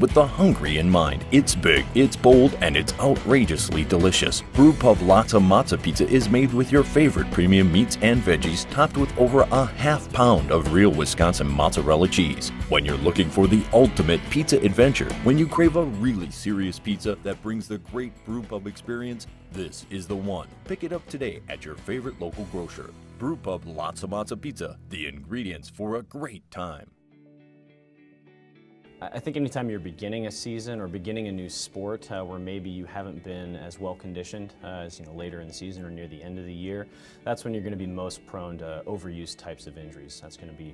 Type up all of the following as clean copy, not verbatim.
with the hungry in mind. It's big, it's bold, and it's outrageously delicious. Brewpub Lots of Matzo Pizza is made with your favorite premium meats and veggies, topped with over a half pound of real Wisconsin mozzarella cheese. When you're looking for the ultimate pizza adventure, when you crave a really serious pizza that brings the great Brewpub experience, this is the one. Pick it up today at your favorite local grocer. Brewpub Lots of Matzo Pizza, the ingredients for a great time. I think anytime you're beginning a season or beginning a new sport where maybe you haven't been as well conditioned as later in the season or near the end of the year, that's when you're going to be most prone to overuse types of injuries. That's going to be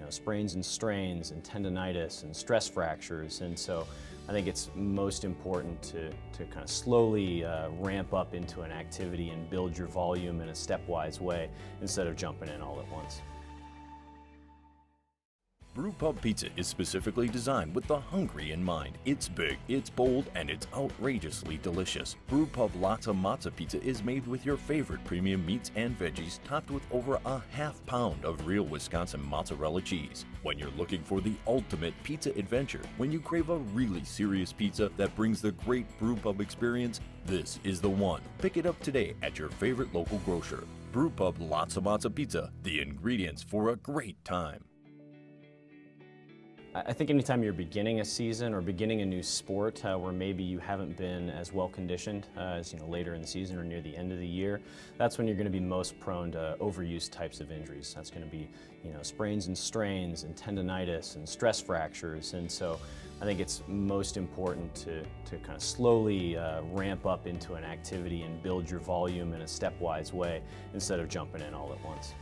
sprains and strains and tendonitis and stress fractures. And so I think it's most important to kind of slowly ramp up into an activity and build your volume in a stepwise way instead of jumping in all at once. Brewpub Pizza is specifically designed with the hungry in mind. It's big, it's bold, and it's outrageously delicious. Brewpub Lots of Matzo Pizza is made with your favorite premium meats and veggies, topped with over a half pound of real Wisconsin mozzarella cheese. When you're looking for the ultimate pizza adventure, when you crave a really serious pizza that brings the great Brewpub experience, this is the one. Pick it up today at your favorite local grocer. Brewpub Lots of Matzo Pizza, the ingredients for a great time. I think anytime you're beginning a season or beginning a new sport where maybe you haven't been as well conditioned as later in the season or near the end of the year, that's when you're going to be most prone to overuse types of injuries. That's going to be sprains and strains and tendonitis and stress fractures. And so I think it's most important to kind of slowly ramp up into an activity and build your volume in a stepwise way instead of jumping in all at once.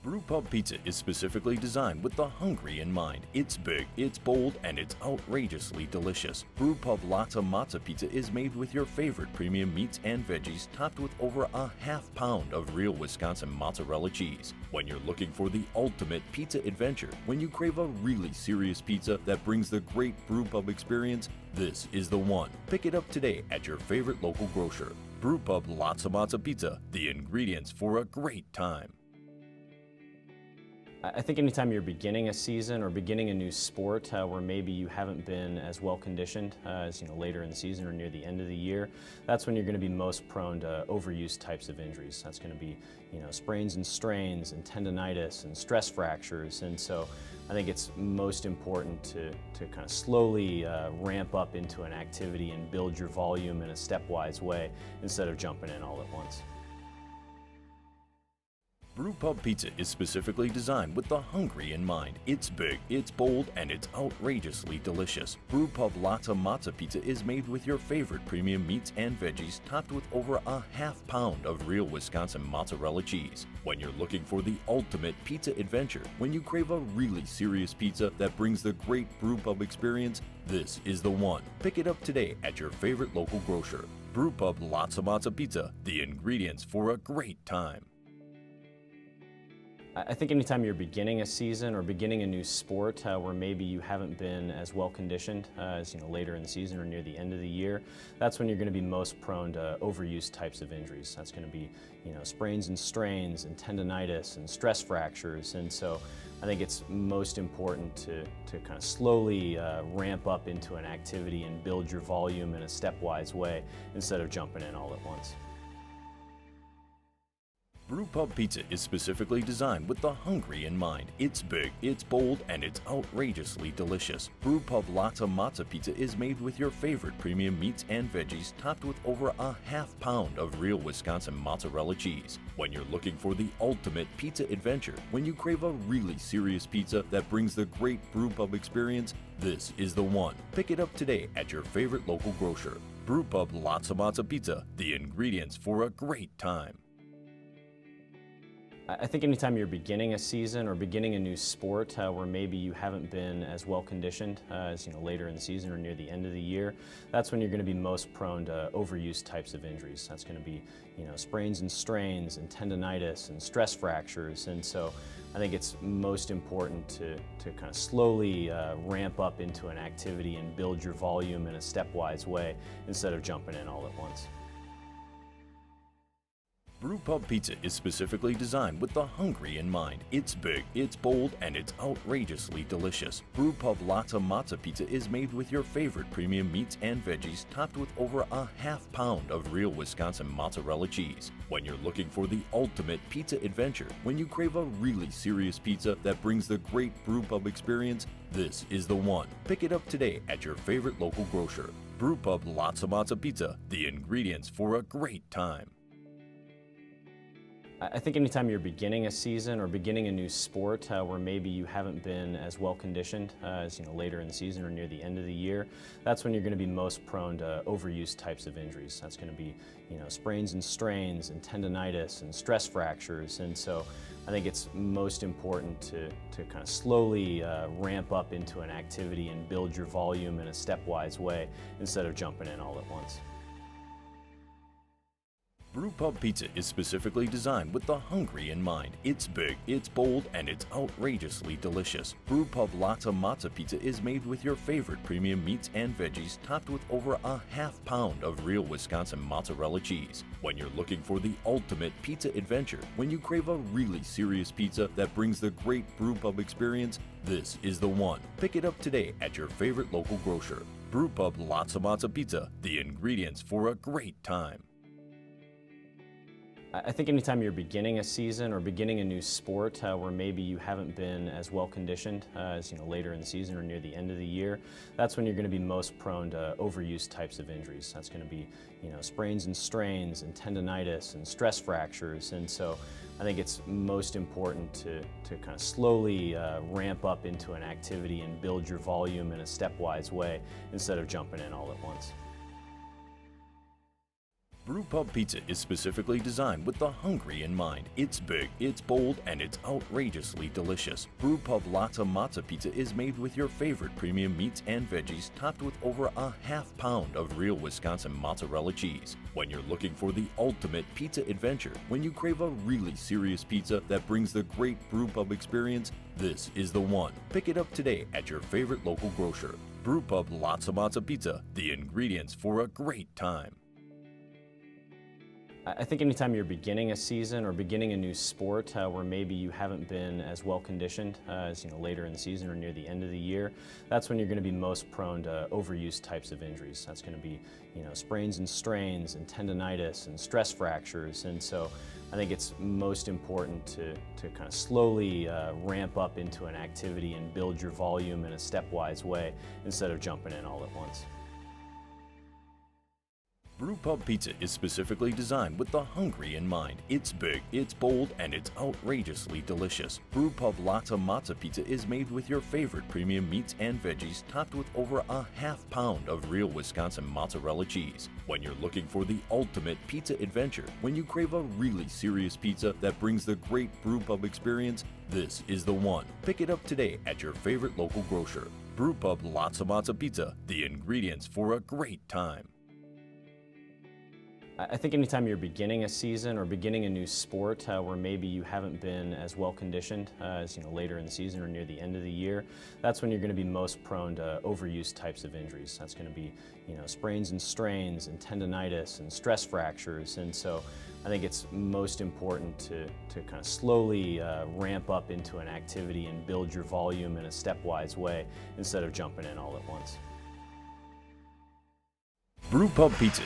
Brewpub Pizza is specifically designed with the hungry in mind. It's big, it's bold, and it's outrageously delicious. Brewpub Lots of Matzo Pizza is made with your favorite premium meats and veggies, topped with over a half pound of real Wisconsin mozzarella cheese. When you're looking for the ultimate pizza adventure, when you crave a really serious pizza that brings the great Brewpub experience, this is the one. Pick it up today at your favorite local grocer. Brewpub Lots of Matzo Pizza, the ingredients for a great time. I think anytime you're beginning a season or beginning a new sport where maybe you haven't been as well conditioned as later in the season or near the end of the year, that's when you're going to be most prone to overuse types of injuries. That's going to be sprains and strains and tendonitis and stress fractures. And so I think it's most important to kind of slowly ramp up into an activity and build your volume in a stepwise way instead of jumping in all at once. Brewpub Pizza is specifically designed with the hungry in mind. It's big, it's bold, and it's outrageously delicious. Brewpub Lots of Matzo Pizza is made with your favorite premium meats and veggies, topped with over a half pound of real Wisconsin mozzarella cheese. When you're looking for the ultimate pizza adventure, when you crave a really serious pizza that brings the great Brewpub experience, this is the one. Pick it up today at your favorite local grocer. Brewpub Lots of Matzo Pizza, the ingredients for a great time. I think anytime you're beginning a season or beginning a new sport where maybe you haven't been as well conditioned as later in the season or near the end of the year, that's when you're going to be most prone to overuse types of injuries. That's going to be sprains and strains and tendonitis and stress fractures. And so I think it's most important to kind of slowly ramp up into an activity and build your volume in a stepwise way instead of jumping in all at once. Brewpub Pizza is specifically designed with the hungry in mind. It's big, it's bold, and it's outrageously delicious. Brewpub Lots of Matzo Pizza is made with your favorite premium meats and veggies, topped with over a half pound of real Wisconsin mozzarella cheese. When you're looking for the ultimate pizza adventure, when you crave a really serious pizza that brings the great Brewpub experience, this is the one. Pick it up today at your favorite local grocer. Brewpub Lots of Matzo Pizza, the ingredients for a great time. I think anytime you're beginning a season or beginning a new sport where maybe you haven't been as well conditioned as later in the season or near the end of the year, that's when you're going to be most prone to overuse types of injuries. That's going to be sprains and strains and tendonitis and stress fractures. And so I think it's most important to kind of slowly ramp up into an activity and build your volume in a stepwise way instead of jumping in all at once. Brewpub Pizza is specifically designed with the hungry in mind. It's big, it's bold, and it's outrageously delicious. Brewpub Lotta Mozza Pizza is made with your favorite premium meats and veggies, topped with over a half pound of real Wisconsin mozzarella cheese. When you're looking for the ultimate pizza adventure, when you crave a really serious pizza that brings the great Brewpub experience, this is the one. Pick it up today at your favorite local grocer. Brewpub Lotta Mozza Pizza, the ingredients for a great time. I think anytime you're beginning a season or beginning a new sport where maybe you haven't been as well conditioned as later in the season or near the end of the year, that's when you're going to be most prone to overuse types of injuries. That's going to be sprains and strains and tendonitis and stress fractures. And so I think it's most important to kind of slowly ramp up into an activity and build your volume in a stepwise way instead of jumping in all at once. Brewpub Pizza is specifically designed with the hungry in mind. It's big, it's bold, and it's outrageously delicious. Brewpub Lotta Mozza Pizza is made with your favorite premium meats and veggies, topped with over a half pound of real Wisconsin mozzarella cheese. When you're looking for the ultimate pizza adventure, when you crave a really serious pizza that brings the great Brewpub experience, this is the one. Pick it up today at your favorite local grocer. Brewpub Lotta Mozza Pizza, the ingredients for a great time. I think anytime you're beginning a season or beginning a new sport where maybe you haven't been as well conditioned as later in the season or near the end of the year, that's when you're going to be most prone to overuse types of injuries. That's going to be sprains and strains and tendonitis and stress fractures. And so I think it's most important to kind of slowly ramp up into an activity and build your volume in a stepwise way instead of jumping in all at once. Brewpub Pizza is specifically designed with the hungry in mind. It's big, it's bold, and it's outrageously delicious. Brewpub Lotta Mozza Pizza is made with your favorite premium meats and veggies, topped with over a half pound of real Wisconsin mozzarella cheese. When you're looking for the ultimate pizza adventure, when you crave a really serious pizza that brings the great Brewpub experience, this is the one. Pick it up today at your favorite local grocer. Brewpub Lotta Mozza Pizza, the ingredients for a great time. I think anytime you're beginning a season or beginning a new sport where maybe you haven't been as well conditioned as later in the season or near the end of the year, that's when you're going to be most prone to overuse types of injuries. That's going to be sprains and strains and tendonitis and stress fractures. And so I think it's most important to kind of slowly ramp up into an activity and build your volume in a stepwise way instead of jumping in all at once. Brewpub Pizza is specifically designed with the hungry in mind. It's big, it's bold, and it's outrageously delicious. Brewpub Lotta Mozza Pizza is made with your favorite premium meats and veggies, topped with over a half pound of real Wisconsin mozzarella cheese. When you're looking for the ultimate pizza adventure, when you crave a really serious pizza that brings the great Brewpub experience, this is the one. Pick it up today at your favorite local grocer. Brewpub Lotta Mozza Pizza, the ingredients for a great time. I think anytime you're beginning a season or beginning a new sport where maybe you haven't been as well conditioned as later in the season or near the end of the year, that's when you're going to be most prone to overuse types of injuries. That's going to be sprains and strains and tendonitis and stress fractures. And so I think it's most important to kind of slowly ramp up into an activity and build your volume in a stepwise way instead of jumping in all at once. Brewpub Pizza.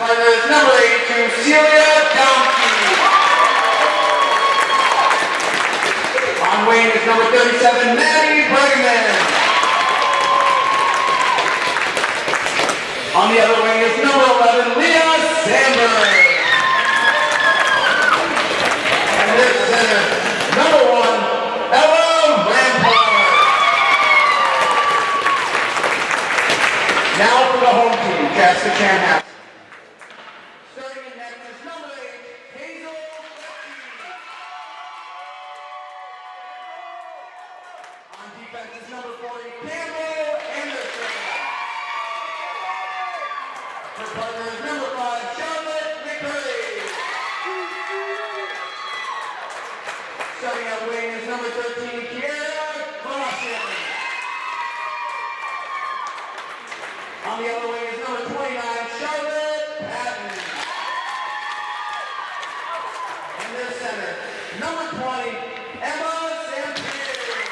partner is number 82, Celia Donkey. On weighing is number 37, Maddie Bregman. On the other wing is number 11, Leah Sandberg. And this center, number 1, Ella Rampart. Now for the home team, Chaska-Chanhassen. Starting in net is number 8, Hazel Becky. On defense is number 40, Campbell Anderson. Her partner is number 5, Charlotte McCurry. Starting at wing is number 13, Kiera Caution. On the other wing is number 29, Charlotte Patton. And their center, number 20, Emma Sampier.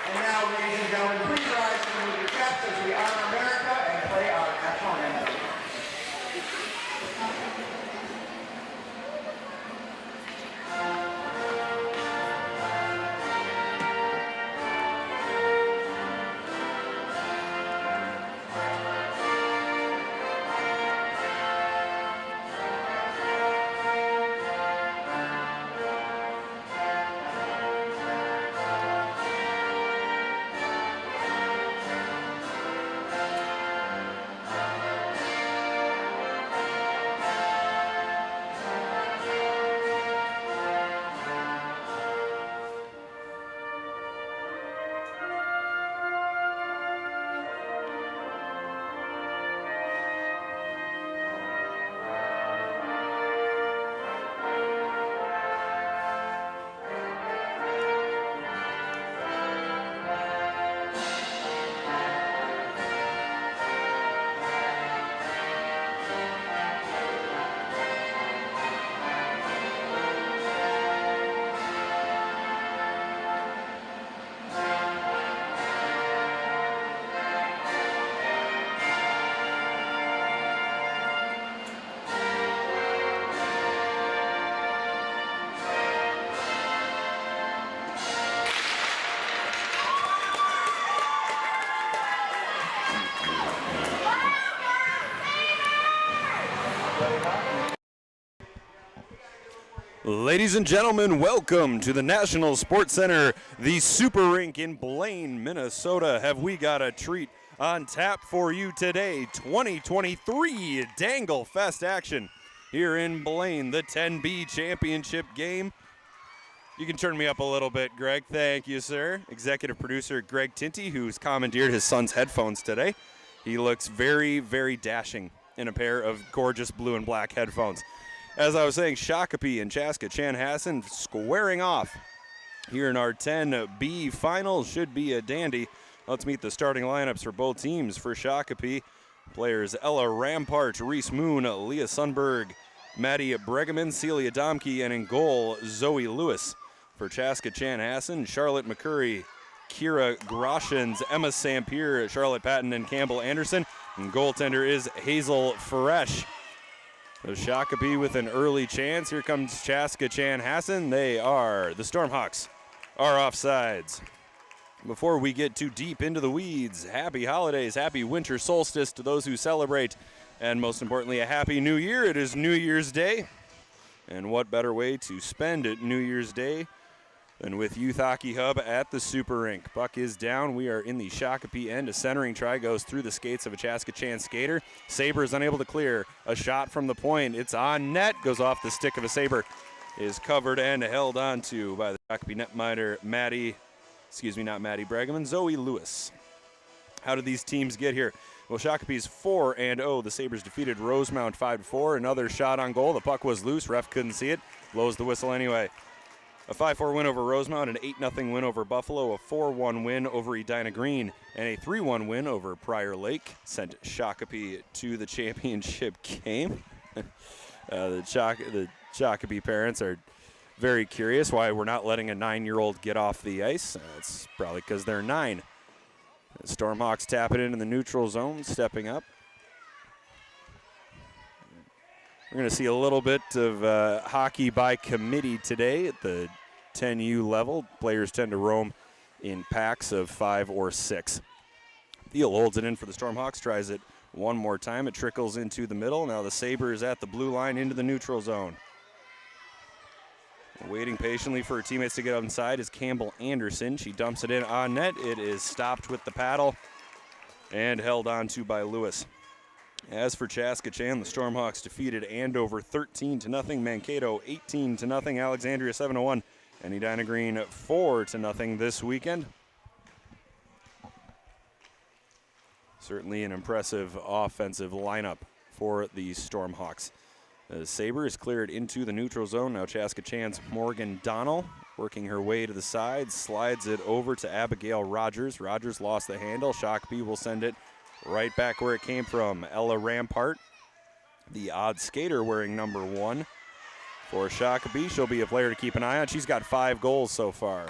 And now, ladies and gentlemen, please rise to the movie caps as we honor America and play our national anthem. Ladies and gentlemen, welcome to the National Sports Center, the Super Rink in Blaine, Minnesota. Have we got a treat on tap for you today? 2023 Danglefest action here in Blaine, the 10B championship game. You can turn me up a little bit, Greg. Thank you, sir. Executive producer Greg Tinty, who's commandeered his son's headphones today. He looks very, very dashing in a pair of gorgeous blue and black headphones. As I was saying, Shakopee and Chaska-Chanhassen squaring off here in our 10B final. Should be a dandy. Let's meet the starting lineups for both teams. For Shakopee, players Ella Rampart, Reese Moon, Leah Sundberg, Maddie Bregeman, Celia Domke, and in goal, Zoe Lewis. For Chaska-Chanhassen, Charlotte McCurry, Kira Groshans, Emma Sampier, Charlotte Patton, and Campbell Anderson. And goaltender is Hazel Faresh. So Shakopee with an early chance. Here comes Chaska-Chanhassen. The Stormhawks are offsides. Before we get too deep into the weeds, happy holidays, happy winter solstice to those who celebrate, and most importantly, a happy new year. It is New Year's Day. And what better way to spend it New Year's Day than with Youth Hockey Hub at the Super Rink. Puck is down. We are in the Shakopee end. A centering try goes through the skates of a Chaska-Chan skater. Saber is unable to clear. A shot from the point. It's on net. Goes off the stick of a Saber. Is covered and held on to by the Shakopee netminder, not Maddie Bregeman, Zoe Lewis. How did these teams get here? Well, Shakopee's 4-0. The Sabres defeated Rosemount 5-4. Another shot on goal. The puck was loose. Ref couldn't see it. Blows the whistle anyway. A 5-4 win over Rosemount, an 8-0 win over Buffalo, a 4-1 win over Edina Green, and a 3-1 win over Prior Lake sent Shakopee to the championship game. The Shakopee parents are very curious why we're not letting a 9-year-old get off the ice. It's probably because they're 9. The Stormhawks tap it in the neutral zone, stepping up. We're going to see a little bit of hockey by committee today at the 10U level. Players tend to roam in packs of 5 or 6. Thiel holds it in for the Stormhawks, tries it one more time. It trickles into the middle. Now the Sabres at the blue line into the neutral zone. Waiting patiently for her teammates to get inside is Campbell Anderson. She dumps it in on net. It is stopped with the paddle and held on to by Lewis. As for Chaska-Chan, the Stormhawks defeated Andover 13-0, Mankato 18-0, Alexandria 7-1, and Edina Green 4-0 this weekend. Certainly an impressive offensive lineup for the Stormhawks. The Sabres cleared into the neutral zone. Now Chaska-Chan's Morgan Donnell working her way to the side, slides it over to Abigail Rogers. Rogers lost the handle. Shakopee will send it right back where it came from. Ella Rampart, the odd skater wearing number 1 for Shakopee. She'll be a player to keep an eye on. She's got 5 goals so far.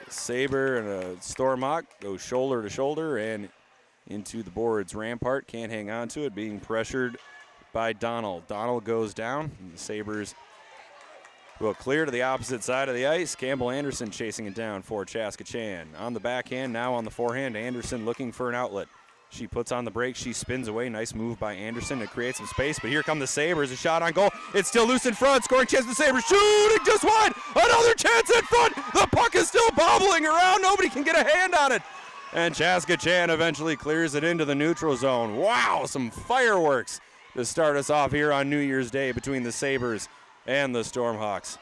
Sabre and a Stormhawk go shoulder to shoulder and into the boards. Rampart can't hang on to it, being pressured by Donald. Donald goes down, and the Sabres will clear to the opposite side of the ice. Campbell Anderson chasing it down for Chaska-Chan. On the backhand, now on the forehand, Anderson looking for an outlet. She puts on the brakes, she spins away. Nice move by Anderson to create some space, but here come the Sabres. A shot on goal. It's still loose in front. Scoring chance for the Sabres. Shooting just wide. Another chance in front. The puck is still bobbling around. Nobody can get a hand on it. And Chaska-Chan eventually clears it into the neutral zone. Wow, some fireworks to start us off here on New Year's Day between the Sabres and the Stormhawks.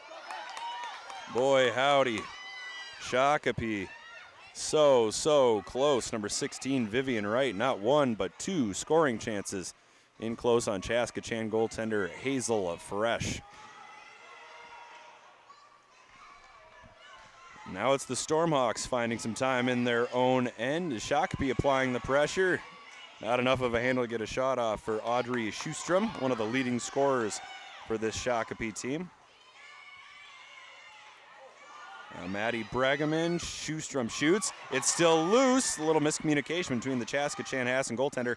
Boy, howdy. Shakopee. So close. Number 16, Vivian Wright. Not 1, but 2 scoring chances in close on Chaska-Chan goaltender Hazel Fresh. Now it's the Stormhawks finding some time in their own end. Shakopee applying the pressure. Not enough of a handle to get a shot off for Audrey Schustrom, one of the leading scorers for this Shakopee team. Now Maddie Bregeman, Schustrom shoots. It's still loose. A little miscommunication between the Chaska-Chanhassen goaltender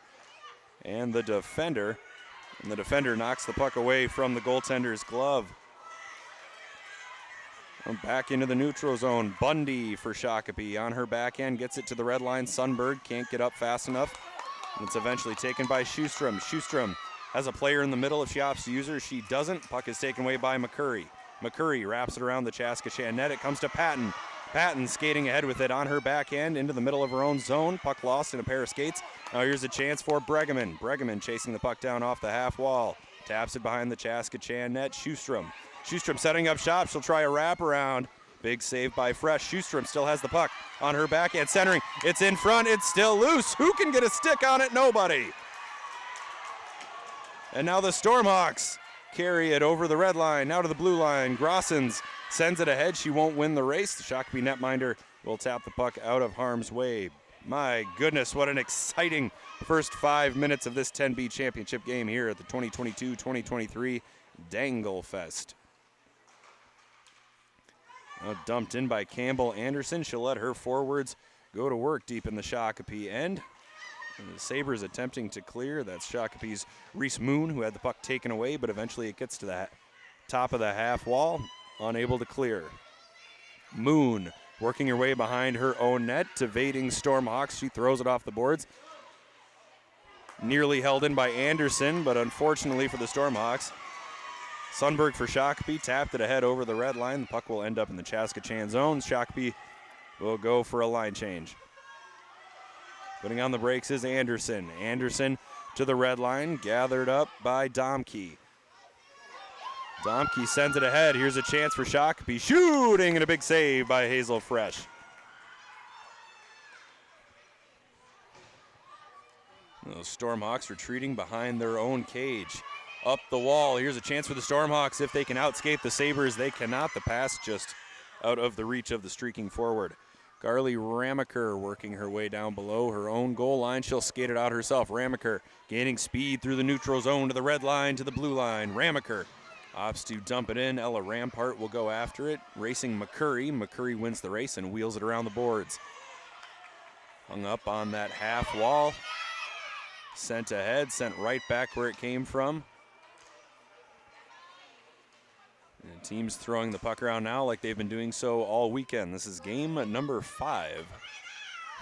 and the defender. And the defender knocks the puck away from the goaltender's glove. Back into the neutral zone. Bundy for Shakopee on her backhand. Gets it to the red line. Sundberg can't get up fast enough. And it's eventually taken by Schustrom. Schustrom has a player in the middle if she opts to use her. She doesn't. Puck is taken away by McCurry. McCurry wraps it around the Chaska-Chan net. It comes to Patton. Patton skating ahead with it on her backhand into the middle of her own zone. Puck lost in a pair of skates. Now here's a chance for Bregeman. Bregeman chasing the puck down off the half wall. Taps it behind the Chaska-Chan net. Schustrom. Schustrom setting up shop. She'll try a wraparound. Big save by Fresh. Schustrom still has the puck on her backhand. Centering. It's in front. It's still loose. Who can get a stick on it? Nobody. And now the Stormhawks carry it over the red line, now to the blue line. Grossens sends it ahead. She won't win the race. The Shakopee netminder will tap the puck out of harm's way. My goodness, what an exciting first 5 minutes of this 10B championship game here at the 2022-2023 Danglefest. Now dumped in by Campbell Anderson. She'll let her forwards go to work deep in the Shakopee end. And the Sabres attempting to clear. That's Shakopee's Reese Moon, who had the puck taken away, but eventually it gets to the top of the half wall, unable to clear. Moon working her way behind her own net, evading Stormhawks. She throws it off the boards. Nearly held in by Anderson, but unfortunately for the Stormhawks, Sundberg for Shakopee tapped it ahead over the red line. The puck will end up in the Chaska-Chan zone. Shakopee will go for a line change. Putting on the brakes is Anderson. Anderson to the red line, gathered up by Domke. Domke sends it ahead. Here's a chance for Shakopee. Shooting and a big save by Hazel Fresh. Those Stormhawks retreating behind their own cage. Up the wall. Here's a chance for the Stormhawks. If they can outscape the Sabres, they cannot. The pass just out of the reach of the streaking forward. Carly Ramaker working her way down below her own goal line. She'll skate it out herself. Ramaker gaining speed through the neutral zone to the red line, to the blue line. Ramaker opts to dump it in. Ella Rampart will go after it. Racing McCurry. McCurry wins the race and wheels it around the boards. Hung up on that half wall. Sent ahead, sent right back where it came from. And the team's throwing the puck around now like they've been doing so all weekend. This is game number 5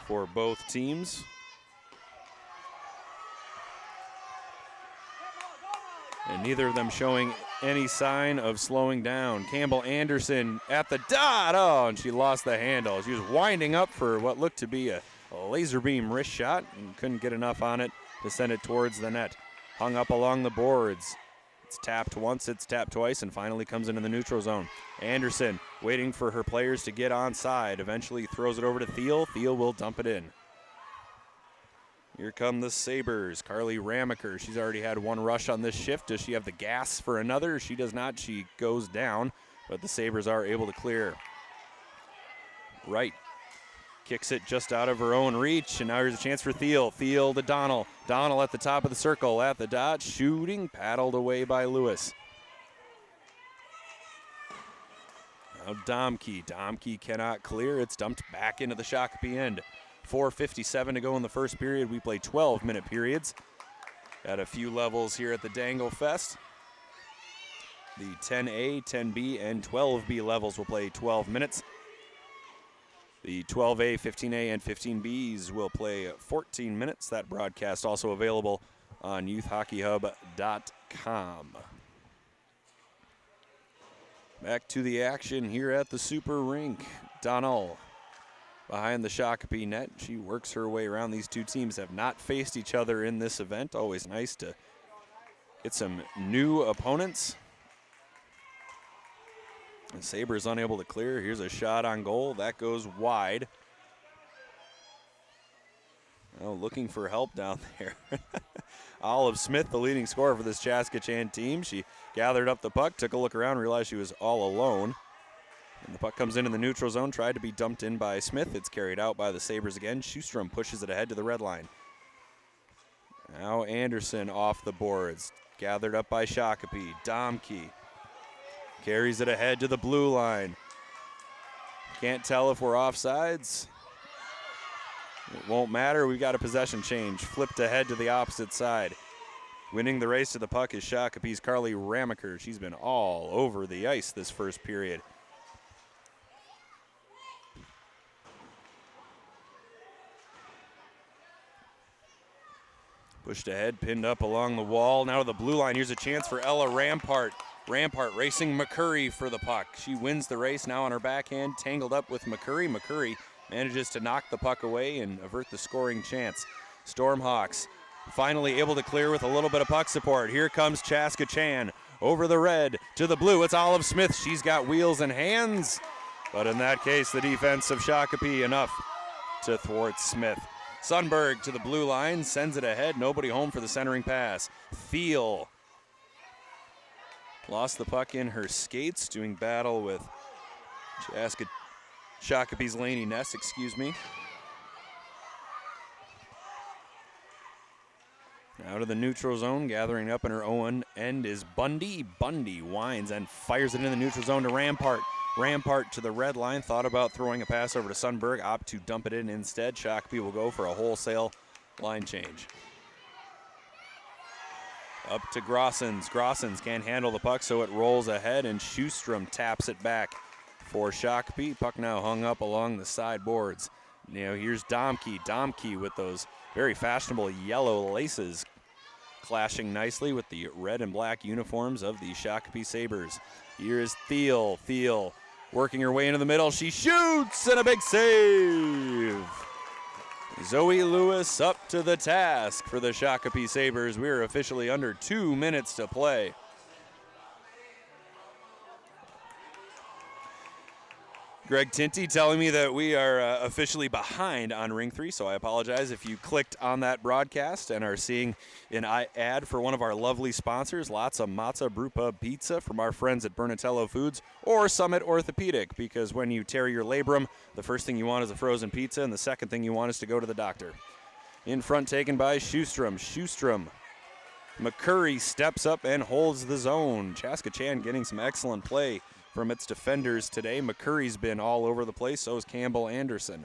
for both teams. And neither of them showing any sign of slowing down. Campbell Anderson at the dot. Oh, and she lost the handle. She was winding up for what looked to be a laser beam wrist shot and couldn't get enough on it to send it towards the net. Hung up along the boards. It's tapped once, it's tapped twice, and finally comes into the neutral zone. Anderson waiting for her players to get onside. Eventually throws it over to Thiel. Thiel will dump it in. Here come the Sabres. Carly Ramaker, she's already had one rush on this shift. Does she have the gas for another? She does not. She goes down, but the Sabres are able to clear. Wright kicks it just out of her own reach, and now here's a chance for Thiel. Thiel to Donnell. Donnell at the top of the circle, at the dot, shooting, paddled away by Lewis. Now Domke. Domke cannot clear. It's dumped back into the Shakopee end. 4:57 to go in the first period. We play 12-minute periods at a few levels here at the Danglefest. The 10A, 10B, and 12B levels will play 12 minutes. The 12A, 15A, and 15Bs will play 14 minutes. That broadcast also available on youthhockeyhub.com. Back to the action here at the Super Rink. Donnell behind the Shakopee net. She works her way around. These two teams have not faced each other in this event. Always nice to get some new opponents. And Sabres unable to clear. Here's a shot on goal. That goes wide. Oh, looking for help down there. Olive Smith, the leading scorer for this Chaska-Chan team. She gathered up the puck, took a look around, realized she was all alone. And the puck comes in the neutral zone, tried to be dumped in by Smith. It's carried out by the Sabres again. Schustrom pushes it ahead to the red line. Now Anderson off the boards. Gathered up by Shakopee. Domke carries it ahead to the blue line. Can't tell if we're offsides. It won't matter. We've got a possession change. Flipped ahead to the opposite side. Winning the race to the puck is Shakopee's Carly Ramaker. She's been all over the ice this first period. Pushed ahead, pinned up along the wall. Now to the blue line. Here's a chance for Ella Rampart. Rampart racing McCurry for the puck. She wins the race now on her backhand, tangled up with McCurry. McCurry manages to knock the puck away and avert the scoring chance. Stormhawks finally able to clear with a little bit of puck support. Here comes Chaska-Chan over the red to the blue. It's Olive Smith. She's got wheels and hands. But in that case, the defense of Shakopee enough to thwart Smith. Sundberg to the blue line, sends it ahead. Nobody home for the centering pass. Thiel lost the puck in her skates, doing battle with Shakopee's Lainey Ness, excuse me. Out of the neutral zone, gathering up in her own end is Bundy. Bundy winds and fires it in the neutral zone to Rampart. Rampart to the red line, thought about throwing a pass over to Sundberg, opt to dump it in instead. Shakopee will go for a wholesale line change. Up to Grossens. Grossens can't handle the puck, so it rolls ahead, and Schustrom taps it back for Shakopee. Puck now hung up along the sideboards. Now here's Domke. Domke with those very fashionable yellow laces clashing nicely with the red and black uniforms of the Shakopee Sabres. Here's Thiel. Thiel working her way into the middle. She shoots, and a big save. Zoe Lewis up to the task for the Shakopee Sabres. We're officially under 2 minutes to play. Greg Tinty telling me that we are officially behind on Ring 3, so I apologize if you clicked on that broadcast and are seeing an ad for one of our lovely sponsors, Lots of Matzah Brewpub Pizza from our friends at Bernatello Foods or Summit Orthopedic, because when you tear your labrum, the first thing you want is a frozen pizza, and the second thing you want is to go to the doctor. In front taken by Schustrom. Schustrom. McCurry steps up and holds the zone. Chaska-Chan getting some excellent play from its defenders today. McCurry's been all over the place, so is Campbell Anderson.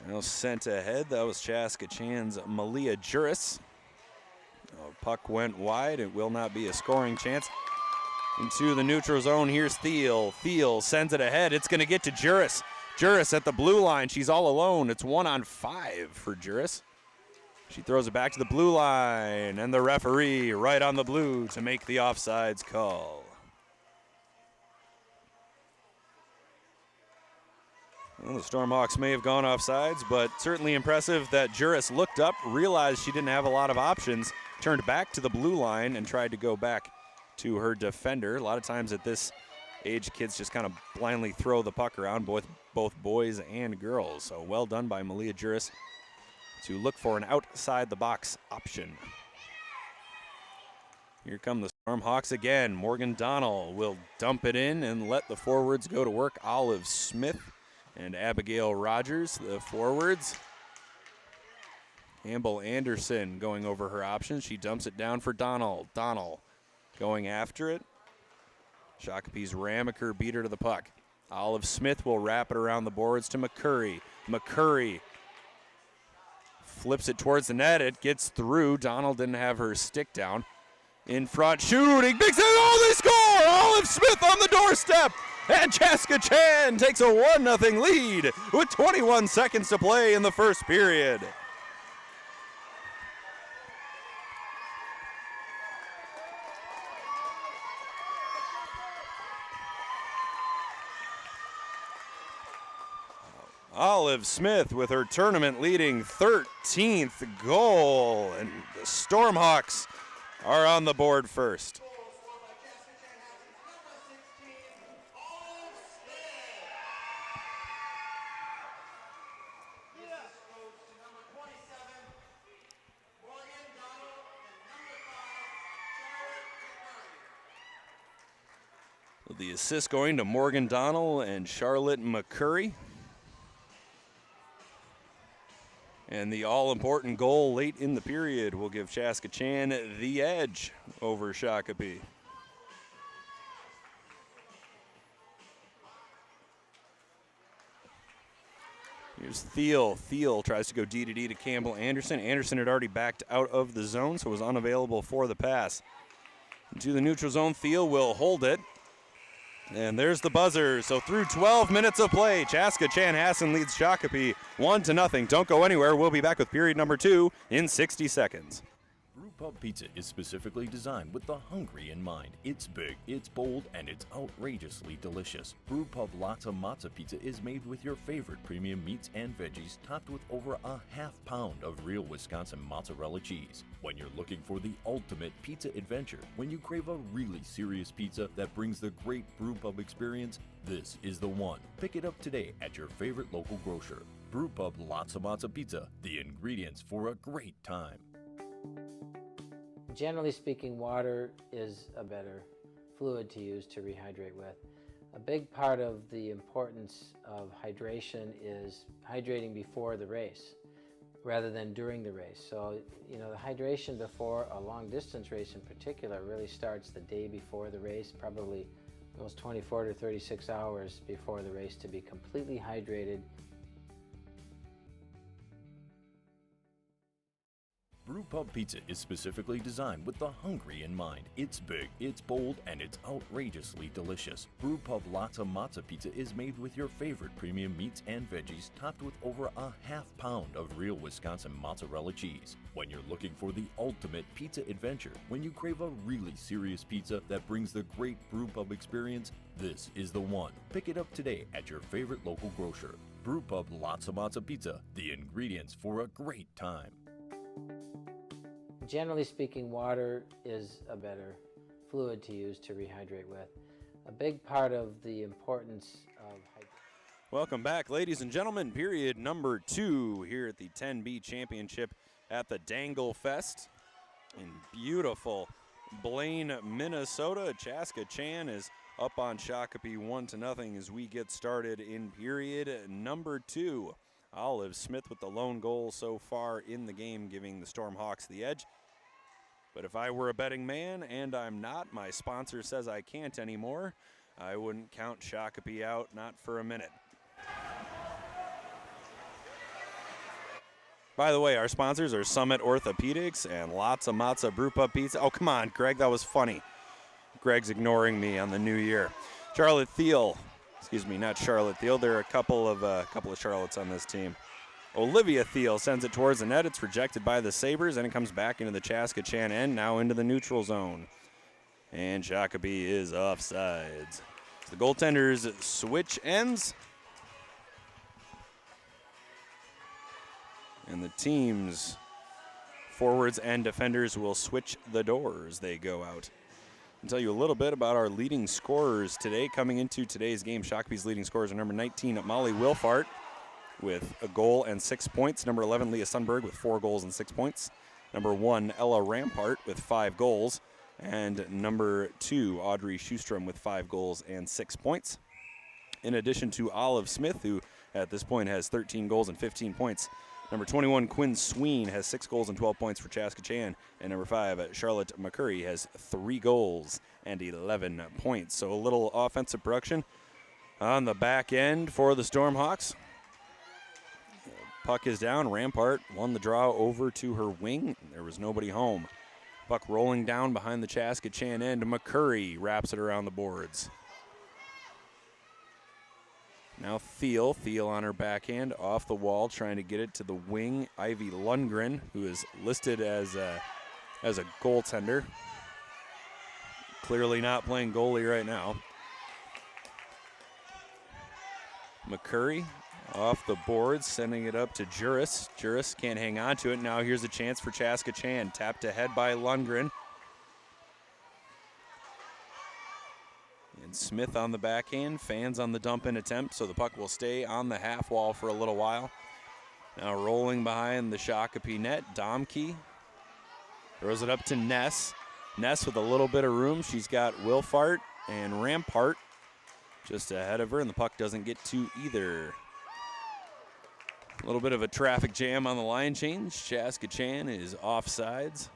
Now sent ahead, that was Chaska-Chan's Malia Juris. Oh, puck went wide, it will not be a scoring chance. Into the neutral zone, here's Thiel. Thiel sends it ahead, it's gonna get to Juris. Juris at the blue line, she's all alone. It's 1-on-5 for Juris. She throws it back to the blue line, and the referee right on the blue to make the offsides call. Well, the Stormhawks may have gone offsides, but certainly impressive that Juris looked up, realized she didn't have a lot of options, turned back to the blue line and tried to go back to her defender. A lot of times at this age, kids just kind of blindly throw the puck around, both boys and girls. So well done by Malia Juris to look for an outside the box option. Here come the Stormhawks again. Morgan Donnell will dump it in and let the forwards go to work. Olive Smith and Abigail Rogers, the forwards. Campbell Anderson going over her options. She dumps it down for Donnell. Donnell going after it. Shakopee's Ramaker beat her to the puck. Olive Smith will wrap it around the boards to McCurry. McCurry flips it towards the net. It gets through. Donnell didn't have her stick down. In front, shooting, big save. Oh, they score! Olive Smith on the doorstep. And Chaska-Chan takes a 1-0 lead with 21 seconds to play in the first period. Olive Smith with her tournament-leading 13th goal, and the Stormhawks are on the board first. The assist going to Morgan Donnell and Charlotte McCurry. And the all-important goal late in the period will give Chaska-Chan the edge over Shakopee. Here's Thiel. Thiel tries to go D-to-D to Campbell Anderson. Anderson had already backed out of the zone, so was unavailable for the pass. Into the neutral zone, Thiel will hold it. And there's the buzzer. So through 12 minutes of play, Chaska-Chanhassen leads Shakopee 1-0. Don't go anywhere. We'll be back with period number 2 in 60 seconds. Brewpub Pizza is specifically designed with the hungry in mind. It's big, it's bold, and it's outrageously delicious. Brewpub Lotta Matza Pizza is made with your favorite premium meats and veggies, topped with over a half-pound of real Wisconsin mozzarella cheese. When you're looking for the ultimate pizza adventure, when you crave a really serious pizza that brings the great Brewpub experience, this is the one. Pick it up today at your favorite local grocer. Brewpub Lotta Matza Pizza, the ingredients for a great time. Generally speaking, water is a better fluid to use to rehydrate with. A big part of the importance of hydration is hydrating before the race rather than during the race. So, the hydration before a long distance race in particular really starts the day before the race, probably those 24 to 36 hours before the race, to be completely hydrated. Brewpub Pizza is specifically designed with the hungry in mind. It's big, it's bold, and it's outrageously delicious. Brewpub Lotta Matza Pizza is made with your favorite premium meats and veggies, topped with over a half-pound of real Wisconsin mozzarella cheese. When you're looking for the ultimate pizza adventure, when you crave a really serious pizza that brings the great Brewpub experience, this is the one. Pick it up today at your favorite local grocer. Brewpub Lotta Matza Pizza, the ingredients for a great time. Generally speaking, water is a better fluid to use to rehydrate with. A big part of the importance of hydration. Welcome back, ladies and gentlemen. Period number 2 here at the 10B Championship at the Danglefest in beautiful Blaine, Minnesota. Chaska-Chan is up on Shakopee 1-0 as we get started in period number 2. Olive Smith with the lone goal so far in the game, giving the Stormhawks the edge. But if I were a betting man, and I'm not, my sponsor says I can't anymore, I wouldn't count Shakopee out, not for a minute. By the way, our sponsors are Summit Orthopedics and Lots of Matza Brewpub Pizza. Oh, come on, Greg, that was funny. Greg's ignoring me on the new year. Charlotte Thiel, excuse me, not Charlotte Thiel. There are a couple of Charlottes on this team. Olivia Thiel sends it towards the net. It's rejected by the Sabres, and it comes back into the Chaska-Chan end, now into the neutral zone. And Shakopee is offsides. The goaltenders switch ends. And the team's forwards and defenders will switch the doors. They go out. I'll tell you a little bit about our leading scorers today. Coming into today's game, Shakopee's leading scorers are number 19, Molly Wilfart, with a goal and 6 points. Number 11, Leah Sundberg, with 4 goals and 6 points. Number 1, Ella Rampart, with 5 goals. And number 2, Audrey Schustrom, with 5 goals and 6 points. In addition to Olive Smith, who at this point has 13 goals and 15 points. Number 21, Quinn Sween, has 6 goals and 12 points for Chaska-Chan. And number 5, Charlotte McCurry, has 3 goals and 11 points. So a little offensive production on the back end for the Stormhawks. Puck is down. Rampart won the draw over to her wing. There was nobody home. Puck rolling down behind the Chaska-Chan end. McCurry wraps it around the boards. Now Thiel on her backhand, off the wall, trying to get it to the wing. Ivy Lundgren, who is listed as a goaltender. Clearly not playing goalie right now. McCurry off the boards, sending it up to Juris. Juris can't hang on to it. Now here's a chance for Chaska-Chan. Tapped ahead by Lundgren. And Smith on the backhand, fans on the dump-in attempt, so the puck will stay on the half wall for a little while. Now rolling behind the Shakopee net, Domke throws it up to Ness. Ness with a little bit of room. She's got Wilfart and Rampart just ahead of her, and the puck doesn't get to either. A little bit of a traffic jam on the line change. Chaska-Chan is offsides.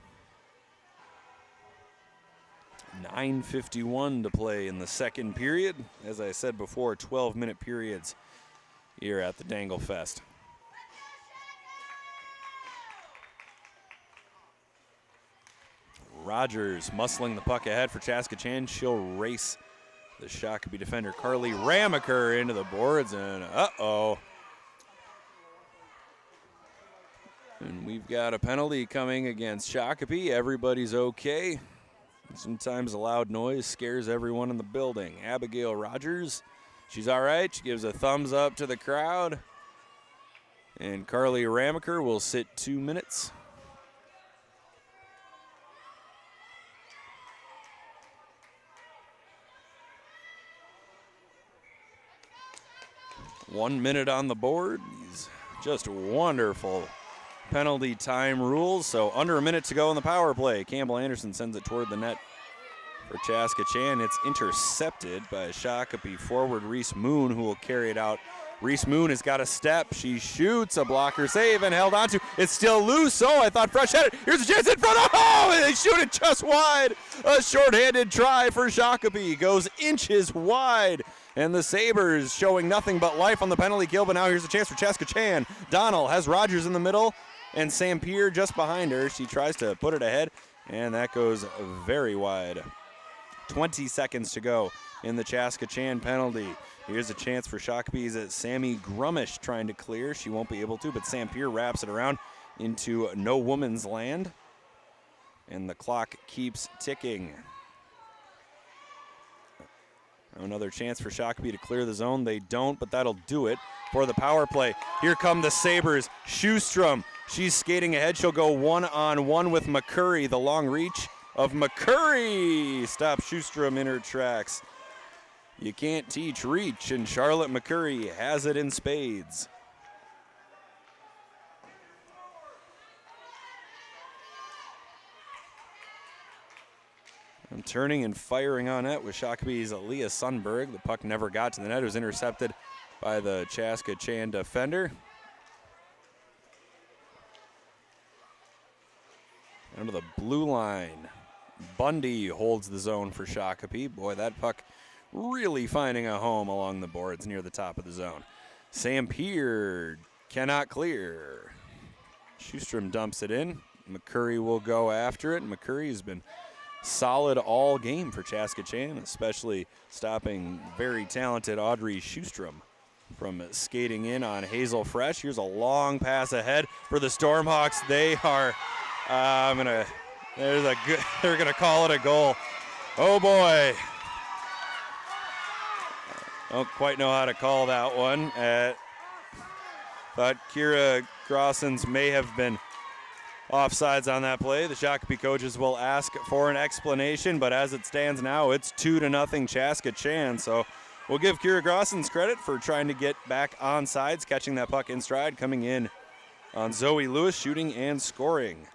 9:51 to play in the second period. As I said before, 12-minute periods here at the Danglefest. Rogers muscling the puck ahead for Chaska-Chan. She'll race the Shakopee defender Carly Ramaker into the boards, and uh-oh. And we've got a penalty coming against Shakopee. Everybody's okay. Sometimes a loud noise scares everyone in the building. Abigail Rogers, she's all right. She gives a thumbs up to the crowd. And Carly Ramaker will sit 2 minutes. One minute on the board. These just wonderful penalty time rules. So under a minute to go in the power play. Campbell Anderson sends it toward the net for Chaska-Chan. It's intercepted by Shakopee forward Reese Moon, who will carry it out. Reese Moon has got a step. She shoots, a blocker save, and held onto. It's still loose. Oh, I thought fresh headed. Here's a chance in front. Oh, and they shoot it just wide. A shorthanded try for Shakopee goes inches wide. And the Sabres showing nothing but life on the penalty kill, but now here's a chance for Chaska-Chan. Donnell has Rogers in the middle, and Sam Pierre just behind her. She tries to put it ahead, and that goes very wide. 20 seconds to go in the Chaska-Chan penalty. Here's a chance for Shakopee's Sammy Grumish trying to clear. She won't be able to, but Sam Pierre wraps it around into no woman's land. And the clock keeps ticking. Another chance for Shakopee to clear the zone. They don't, but that'll do it for the power play. Here come the Sabres. Schustrom, she's skating ahead. She'll go one-on-one with McCurry. The long reach of McCurry. Stop Schustrom in her tracks. You can't teach reach, and Charlotte McCurry has it in spades. And turning and firing on net with Shakopee's Leah Sundberg. The puck never got to the net. It was intercepted by the Chaska-Chan defender. Under the blue line, Bundy holds the zone for Shakopee. Boy, that puck really finding a home along the boards near the top of the zone. Sam Pierre cannot clear. Schustrom dumps it in. McCurry will go after it. McCurry has been solid all game for Chaska-Chan, especially stopping very talented Audrey Schustrom from skating in on Hazel Fresh. Here's a long pass ahead for the Stormhawks. They are, they're gonna call it a goal. Oh boy. Don't quite know how to call that one. Thought Kira Grossens may have been offsides on that play. The Shakopee coaches will ask for an explanation, but as it stands now, it's 2-0 Chaska-Chan. So we'll give Kira Grossens credit for trying to get back on sides, catching that puck in stride, coming in on Zoe Lewis, shooting and scoring.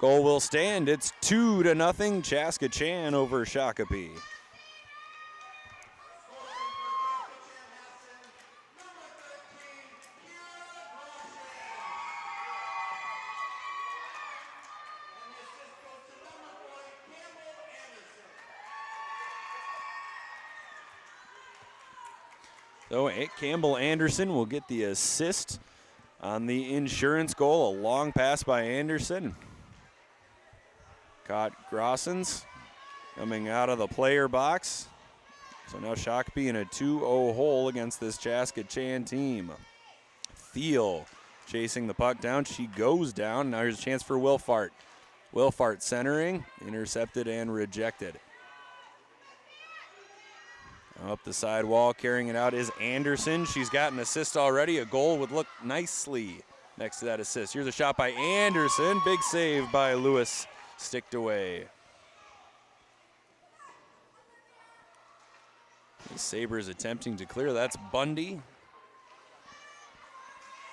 Goal will stand. It's 2-0 Chaska-Chan over Shakopee. So Campbell Anderson will get the assist on the insurance goal. A long pass by Anderson. Caught Grossens coming out of the player box. So now Shakopee in a 2-0 hole against this Chaska-Chan team. Thiel chasing the puck down. She goes down. Now here's a chance for Wilfart. Wilfart centering, intercepted and rejected. Up the side wall, carrying it out is Anderson. She's got an assist already. A goal would look nicely next to that assist. Here's a shot by Anderson. Big save by Lewis. Sticked away. The Sabres attempting to clear. That's Bundy.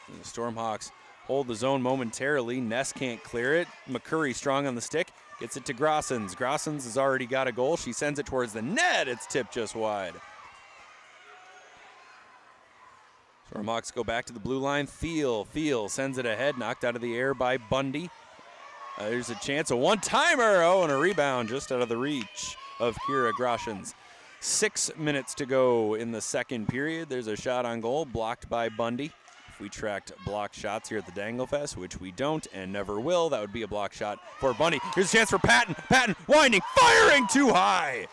And the Stormhawks hold the zone momentarily. Ness can't clear it. McCurry strong on the stick. Gets it to Grossens. Grossens has already got a goal. She sends it towards the net. It's tipped just wide. Stormhawks go back to the blue line. Thiel sends it ahead. Knocked out of the air by Bundy. There's a chance. A one-timer. Oh, and a rebound just out of the reach of Kira Grossens. 6 minutes to go in the second period. There's a shot on goal blocked by Bundy. If we tracked block shots here at the Danglefest, which we don't and never will, that would be a block shot for Bundy. Here's a chance for Patton. Patton winding, firing too high.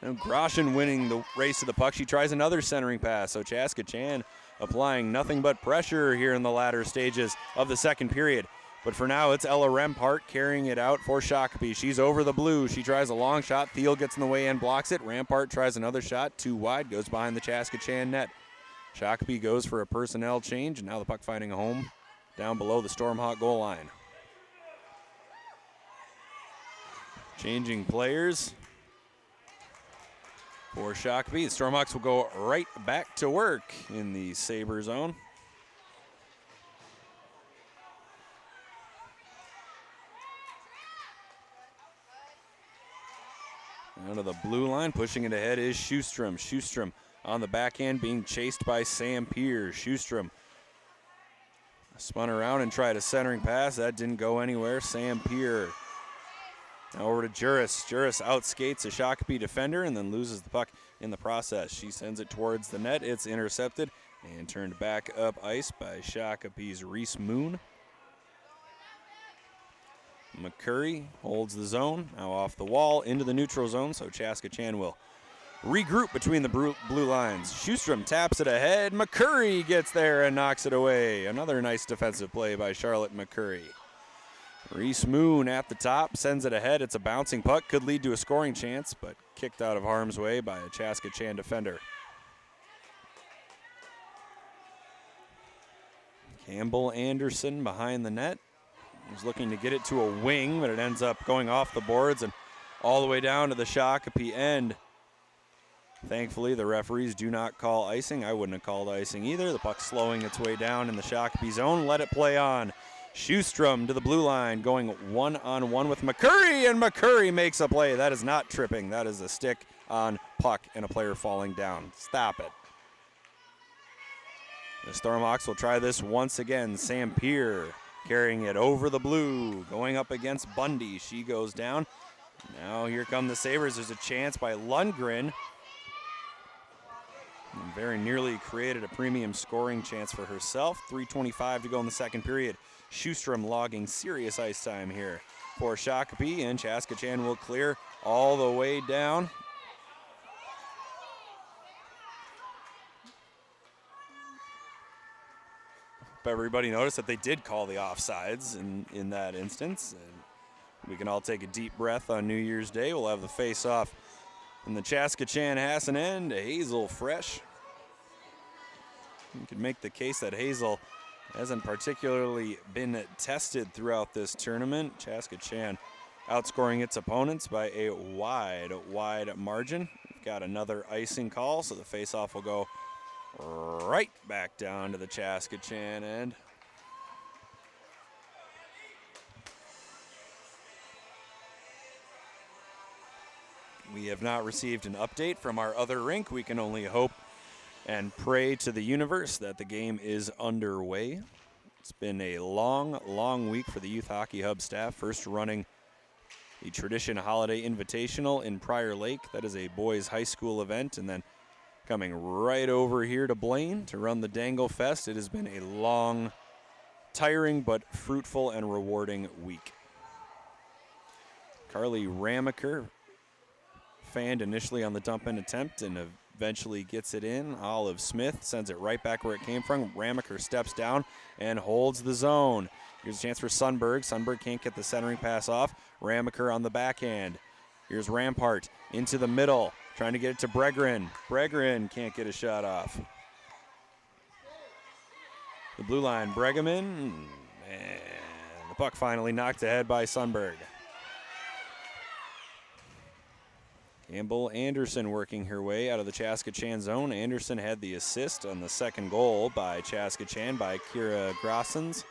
And Groschen winning the race to the puck. She tries another centering pass. So Chaska-Chan applying nothing but pressure here in the latter stages of the second period. But for now, it's Ella Rampart carrying it out for Shakopee. She's over the blue. She tries a long shot. Thiel gets in the way and blocks it. Rampart tries another shot. Too wide. Goes behind the Chaska-Chan net. Shakopee goes for a personnel change, and now the puck finding a home down below the Stormhawk goal line. Changing players for Shakopee. The Stormhawks will go right back to work in the Sabre zone. Out of the blue line, pushing it ahead is Schustrom. Schustrom on the backhand being chased by Sam Peer. Schustrom spun around and tried a centering pass. That didn't go anywhere. Sam Peer now over to Juris. Juris outskates a Shakopee defender and then loses the puck in the process. She sends it towards the net. It's intercepted and turned back up ice by Shakopee's Reese Moon. McCurry holds the zone, now off the wall into the neutral zone, so Chaska-Chan will regroup between the blue lines. Schustrom taps it ahead. McCurry gets there and knocks it away. Another nice defensive play by Charlotte McCurry. Reese Moon at the top, sends it ahead. It's a bouncing puck, could lead to a scoring chance, but kicked out of harm's way by a Chaska-Chan defender. Campbell Anderson behind the net. He's looking to get it to a wing, but it ends up going off the boards and all the way down to the Shakopee end. Thankfully, the referees do not call icing. I wouldn't have called icing either. The puck slowing its way down in the Shakopee zone. Let it play on. Schustrom to the blue line, going one-on-one with McCurry, and McCurry makes a play. That is not tripping. That is a stick on puck and a player falling down. Stop it. The Stormhawks will try this once again. Sam Peer carrying it over the blue, going up against Bundy. She goes down. Now here come the Sabres. There's a chance by Lundgren. And very nearly created a premium scoring chance for herself. 3:25 to go in the second period. Schustrom logging serious ice time here for Shakopee, and Chaska-Chan will clear all the way down. Everybody noticed that they did call the offsides in that instance. And we can all take a deep breath on New Year's Day. We'll have the face-off in the Chaska-Chanhassen end. Hazel fresh. You could make the case that Hazel hasn't particularly been tested throughout this tournament. Chaska-Chan outscoring its opponents by a wide margin. We've got another icing call, so the face-off will go right back down to the Chaska-Chan end. We have not received an update from our other rink. We can only hope and pray to the universe that the game is underway. It's been a long week for the Youth Hockey Hub staff. First running the Tradition Holiday Invitational in Prior Lake. That is a boys' high school event, and then coming right over here to Blaine to run the Danglefest. It has been a long, tiring, but fruitful and rewarding week. Carly Ramaker fanned initially on the dump-in attempt and eventually gets it in. Olive Smith sends it right back where it came from. Ramaker steps down and holds the zone. Here's a chance for Sundberg. Sundberg can't get the centering pass off. Ramaker on the backhand. Here's Rampart into the middle, trying to get it to Bregren. Bregren can't get a shot off. The blue line, Bregeman, and the puck finally knocked ahead by Sundberg. Campbell Anderson working her way out of the Chaska-Chan zone. Anderson had the assist on the second goal by Chaska-Chan by Kira Grossens.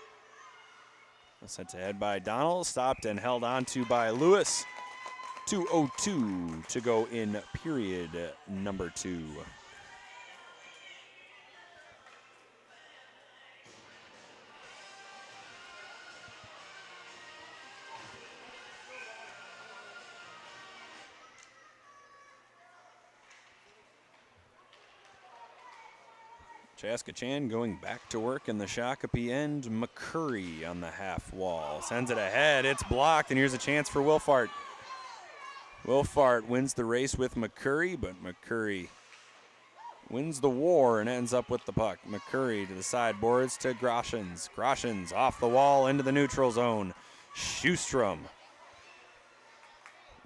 Sent ahead by Donald, stopped and held on to by Lewis. 2:02 to go in period number 2. Chaska-Chan going back to work in the Shakopee end. McCurry on the half wall. Sends it ahead. It's blocked, and here's a chance for Wilfart. Wilfart wins the race with McCurry, but McCurry wins the war and ends up with the puck. McCurry to the sideboards to Groshans. Groshans off the wall into the neutral zone. Schustrom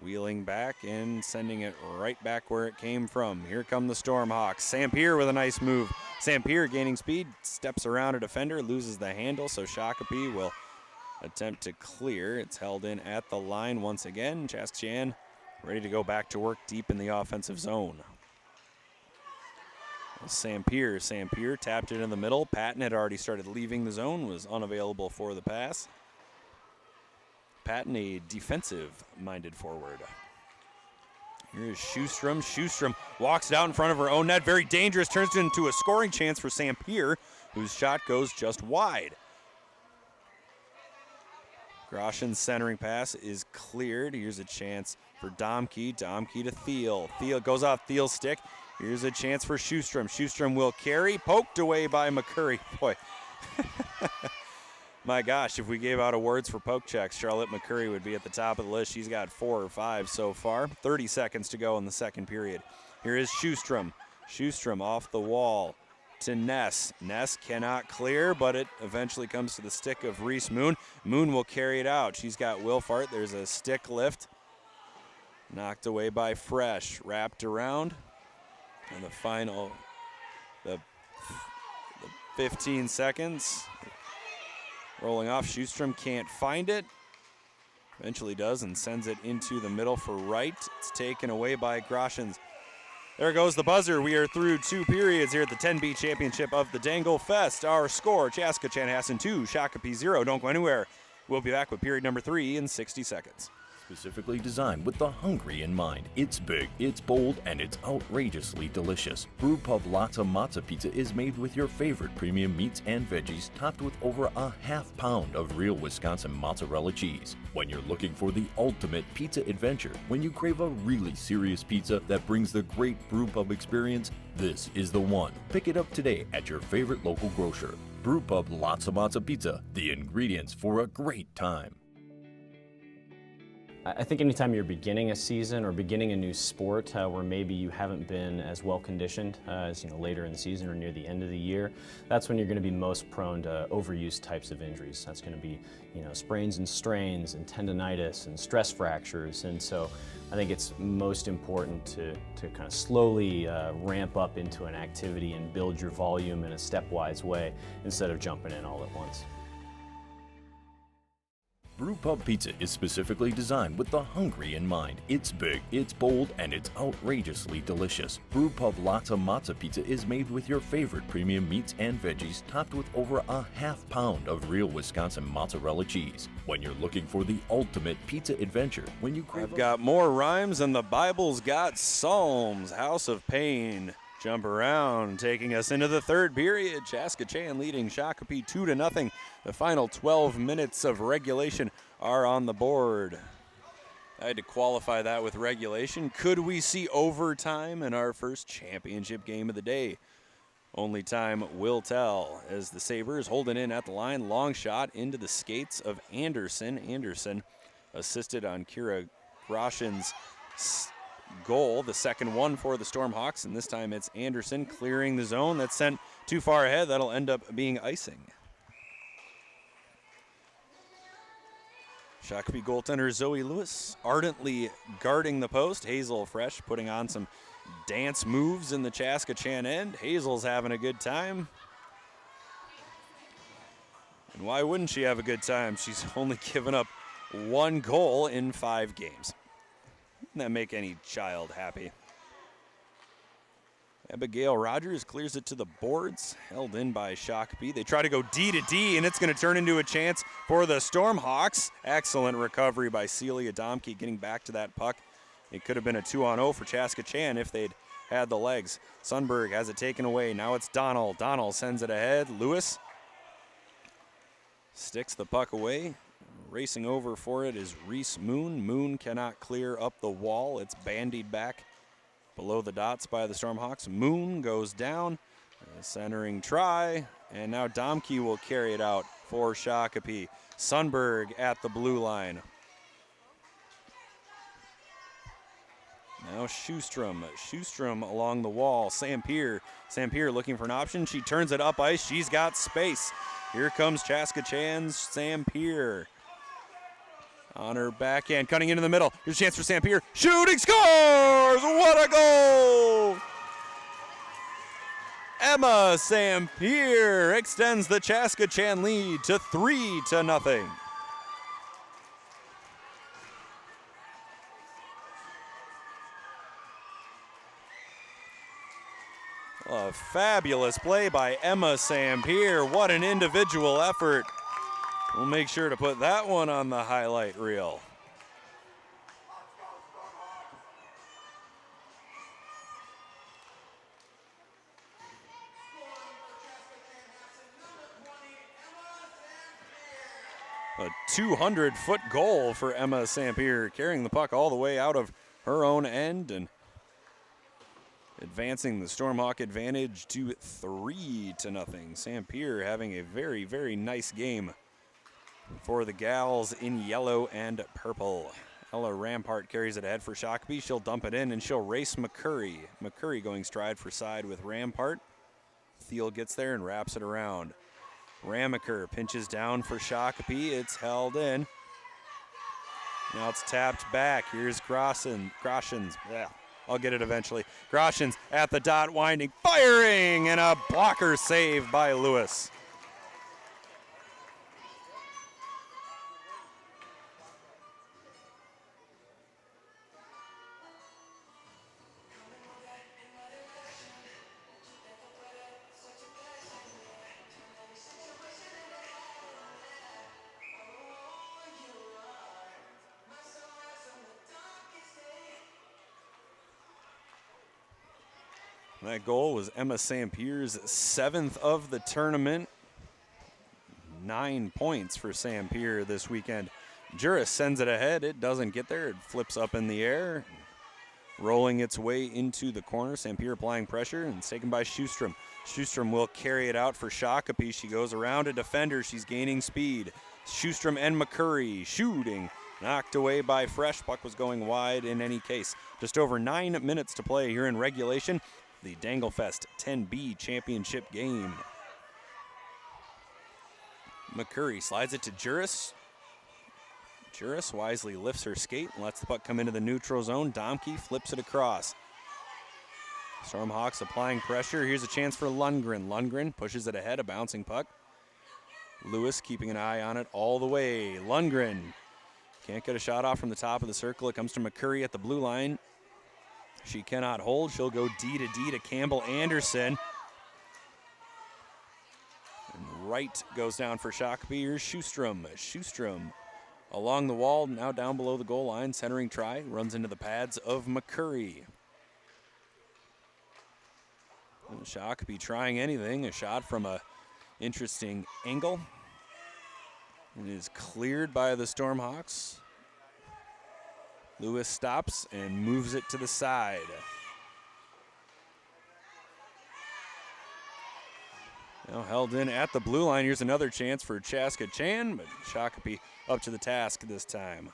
wheeling back and sending it right back where it came from. Here come the Stormhawks. Sampier with a nice move. Sampier gaining speed, steps around a defender, loses the handle, so Shakopee will attempt to clear. It's held in at the line once again. Chaska-Chan ready to go back to work deep in the offensive zone. Sampier tapped it in the middle. Patton had already started leaving the zone, was unavailable for the pass. Patton, a defensive-minded forward. Here's Schustrom. Schustrom walks it out in front of her own net. Very dangerous. Turns it into a scoring chance for Sampier, whose shot goes just wide. Groshen's centering pass is cleared. Here's a chance for Domke. Domke to Thiel. Thiel goes off Thiel's stick. Here's a chance for Schustrom. Schustrom will carry. Poked away by McCurry. Boy. My gosh, if we gave out awards for poke checks, Charlotte McCurry would be at the top of the list. She's got 4 or 5 so far. 30 seconds to go in the second period. Here is Schustrom. Schustrom off the wall to Ness. Ness cannot clear, but it eventually comes to the stick of Reese Moon. Moon will carry it out. She's got Wilfart. There's a stick lift. Knocked away by Fresh. Wrapped around. And the final, the 15 seconds. Rolling off, Schustrom can't find it. Eventually does and sends it into the middle for Wright. It's taken away by Groshans. There goes the buzzer. We are through 2 periods here at the 10B Championship of the Danglefest. Our score, Chaska-Chanhassen 2, Shakopee 0. Don't go anywhere. We'll be back with period number 3 in 60 seconds. specifically designed with the hungry in mind. It's big, it's bold, and it's outrageously delicious. Brewpub Lotta Matza Pizza is made with your favorite premium meats and veggies, topped with over a half pound of real Wisconsin mozzarella cheese. When you're looking for the ultimate pizza adventure, when you crave a really serious pizza that brings the great Brewpub experience, this is the one. Pick it up today at your favorite local grocer. Brewpub Lotta Matza Pizza, the ingredients for a great time. I think anytime you're beginning a season or beginning a new sport where maybe you haven't been as well conditioned as later in the season or near the end of the year, that's when you're going to be most prone to overuse types of injuries. That's going to be sprains and strains and tendonitis and stress fractures. And so I think it's most important to kind of slowly ramp up into an activity and build your volume in a stepwise way instead of jumping in all at once. Brewpub Pizza is specifically designed with the hungry in mind. It's big, it's bold, and it's outrageously delicious. Brewpub Lotta Matza Pizza is made with your favorite premium meats and veggies, topped with over a half pound of real Wisconsin mozzarella cheese. When you're looking for the ultimate pizza adventure, when you crave I've got more rhymes than the Bible's got psalms. House of Pain. Jump around, taking us into the third period. Chaska-Chan leading Shakopee 2-0. The final 12 minutes of regulation are on the board. I had to qualify that with regulation. Could we see overtime in our first championship game of the day? Only time will tell as the Sabres holding in at the line. Long shot into the skates of Anderson. Anderson assisted on Kira Groshin's goal, the second one for the Stormhawks, and this time it's Anderson clearing the zone that's sent too far ahead. That'll end up being icing. Shakopee goaltender Zoe Lewis ardently guarding the post. Hazel Fresh putting on some dance moves in the Chaska-Chan end. Hazel's having a good time. And why wouldn't she have a good time? She's only given up one goal in 5 games. Doesn't that make any child happy? Abigail Rogers clears it to the boards, held in by Shakopee. They try to go D to D, and it's going to turn into a chance for the Stormhawks. Excellent recovery by Celia Domke getting back to that puck. It could have been a 2-on-0 for Chaska-Chan if they'd had the legs. Sundberg has it taken away. Now it's Donnell. Donnell sends it ahead. Lewis sticks the puck away. Racing over for it is Reese Moon. Moon cannot clear up the wall. It's bandied back below the dots by the Stormhawks. Moon goes down. Centering try. And now Domke will carry it out for Shakopee. Sundberg at the blue line. Now Schustrom. Schustrom along the wall. Sampier. Sampier looking for an option. She turns it up ice. She's got space. Here comes Chaska-Chan's Sampier. On her backhand, cutting into the middle. Here's a chance for Sampier. Shooting, scores! What a goal! Emma Sampier extends the Chaska-Chan lead to 3-0. A fabulous play by Emma Sampier. What an individual effort. We'll make sure to put that one on the highlight reel. A 200-foot goal for Emma Sampier, carrying the puck all the way out of her own end and advancing the Stormhawk advantage to 3-0. Sampier having a very, very nice game for the gals in yellow and purple. Ella Rampart carries it ahead for Shakopee. She'll dump it in and she'll race McCurry. McCurry going stride for side with Rampart. Thiel gets there and wraps it around. Ramaker pinches down for Shakopee. It's held in. Now it's tapped back. Here's Groshins. Yeah, I'll get it eventually. Groshins at the dot, winding, firing, and a blocker save by Lewis. That goal was Emma St. Pierre's 7th of the tournament. 9 points for St. Pierre this weekend. Juris sends it ahead. It doesn't get there. It flips up in the air, rolling its way into the corner. St. Pierre applying pressure, and it's taken by Schustrom. Schustrom will carry it out for Shakopee. She goes around a defender. She's gaining speed. Schustrom and McCurry shooting. Knocked away by Fresh. Puck was going wide in any case. Just over 9 minutes to play here in regulation. The Danglefest 10B championship game. McCurry slides it to Juris. Juris wisely lifts her skate and lets the puck come into the neutral zone. Domke flips it across. Stormhawks applying pressure. Here's a chance for Lundgren. Lundgren pushes it ahead, a bouncing puck. Lewis keeping an eye on it all the way. Lundgren can't get a shot off from the top of the circle. It comes to McCurry at the blue line. She cannot hold. She'll go D to Campbell Anderson. And right goes down for Shakopee. Here's Schustrom. Schustrom along the wall, now down below the goal line. Centering try, runs into the pads of McCurry. And Shakopee trying anything. A shot from a interesting angle. It is cleared by the Stormhawks. Lewis stops and moves it to the side. Now held in at the blue line. Here's another chance for Chaska-Chan, but Shakopee up to the task this time.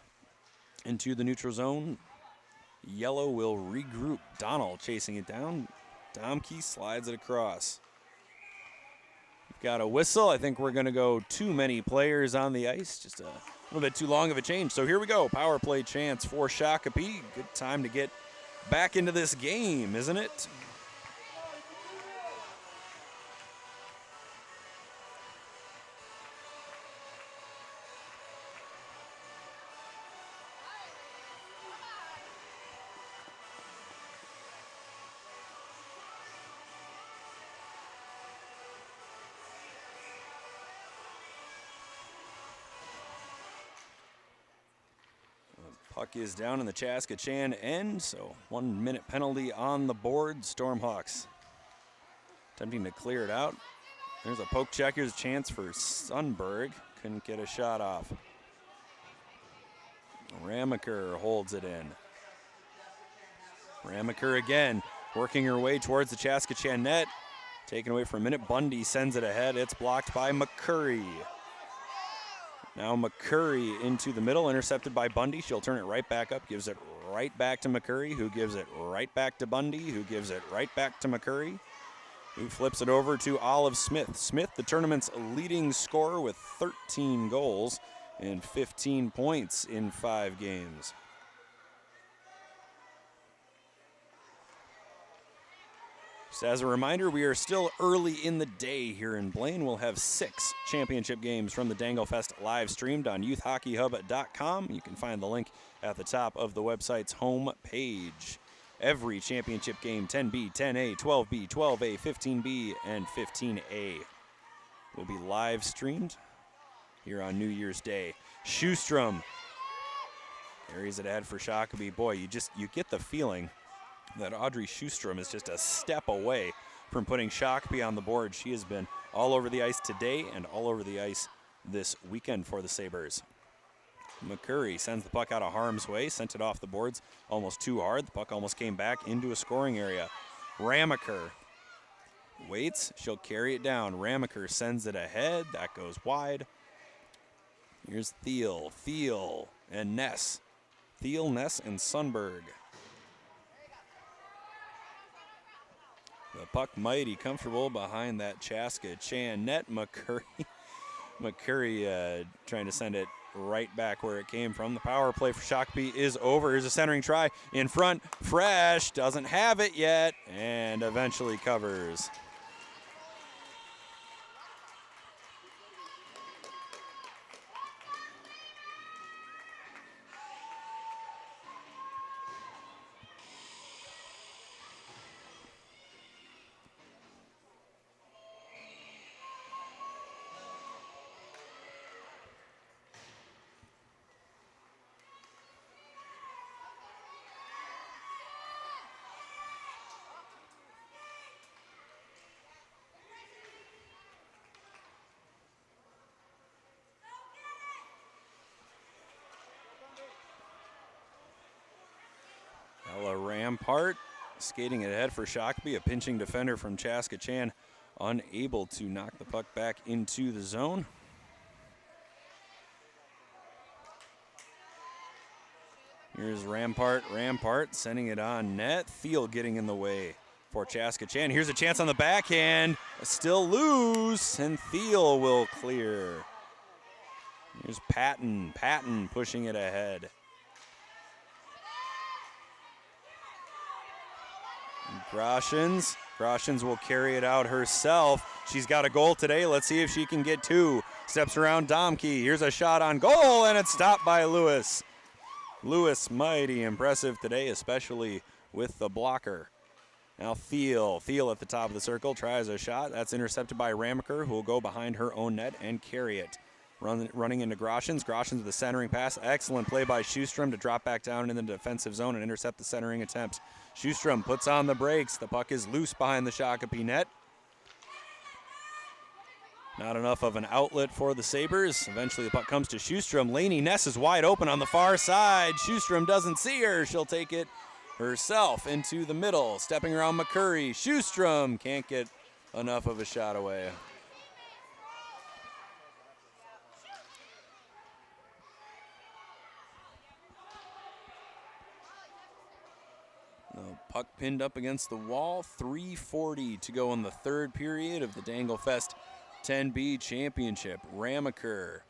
Into the neutral zone. Yellow will regroup. Donald chasing it down. Domke slides it across. We've got a whistle. I think we're going to go too many players on the ice. Just a little bit too long of a change. So here we go. Power play chance for Shakopee. Good time to get back into this game, isn't it? Puck is down in the Chaska-Chan end, so 1 minute penalty on the board. Stormhawks attempting to clear it out. There's a poke check. Here's a chance for Sundberg. Couldn't get a shot off. Ramaker holds it in. Ramaker again, working her way towards the Chaska-Chan net. Taken away for a minute. Bundy sends it ahead. It's blocked by McCurry. Now McCurry into the middle, intercepted by Bundy. She'll turn it right back up, gives it right back to McCurry, who gives it right back to Bundy, who gives it right back to McCurry, who flips it over to Olive Smith. Smith, the tournament's leading scorer with 13 goals and 15 points in 5 games. Just as a reminder, we are still early in the day here in Blaine. We'll have 6 championship games from the Danglefest live streamed on youthhockeyhub.com. You can find the link at the top of the website's home page. Every championship game, 10B, 10A, 12B, 12A, 15B, and 15A, will be live streamed here on New Year's Day. Schustrom carries it ahead for Shakopee. Boy, you get the feeling that Audrey Schustrom is just a step away from putting Shakopee on the board. She has been all over the ice today and all over the ice this weekend for the Sabres. McCurry sends the puck out of harm's way, sent it off the boards almost too hard. The puck almost came back into a scoring area. Ramaker waits. She'll carry it down. Ramaker sends it ahead. That goes wide. Here's Thiel. Thiel and Ness. Thiel, Ness, and Sundberg. The puck mighty comfortable behind that Chaska-Chan net. McCurry trying to send it right back where it came from. The power play for Shakopee is over. Here's a centering try in front. Fresh doesn't have it yet and eventually covers. Rampart skating it ahead for Shakopee, a pinching defender from Chaska-Chan, unable to knock the puck back into the zone. Here's Rampart sending it on net. Thiel getting in the way for Chaska-Chan. Here's a chance on the backhand, still loose, and Thiel will clear. Here's Patton pushing it ahead. Groshans will carry it out herself. She's got a goal today. Let's see if she can get two. Steps around Domke. Here's a shot on goal, and it's stopped by Lewis. Lewis, mighty impressive today, especially with the blocker. Now Thiel at the top of the circle tries a shot. That's intercepted by Ramaker, who will go behind her own net and carry it. Running into Groshans. Groshans with a centering pass. Excellent play by Schustrom to drop back down in the defensive zone and intercept the centering attempt. Schustrom puts on the brakes. The puck is loose behind the Shakopee net. Not enough of an outlet for the Sabres. Eventually the puck comes to Schustrom. Lainey Ness is wide open on the far side. Schustrom doesn't see her. She'll take it herself into the middle. Stepping around McCurry. Schustrom can't get enough of a shot away. The puck pinned up against the wall. 3:40 to go in the third period of the Danglefest 10B championship. Ramaker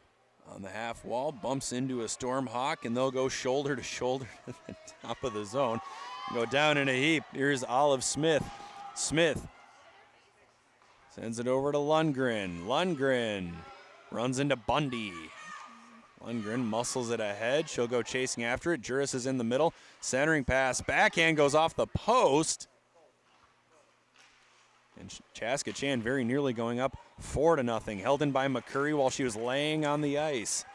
on the half wall bumps into a Stormhawk, and they'll go shoulder to shoulder to the top of the zone. Go down in a heap. Here's Olive Smith. Smith sends it over to Lundgren. Lundgren runs into Bundy. Lundgren muscles it ahead. She'll go chasing after it. Juris is in the middle. Centering pass. Backhand goes off the post. And Chaska-Chan very nearly going up 4-0. Held in by McCurry while she was laying on the ice.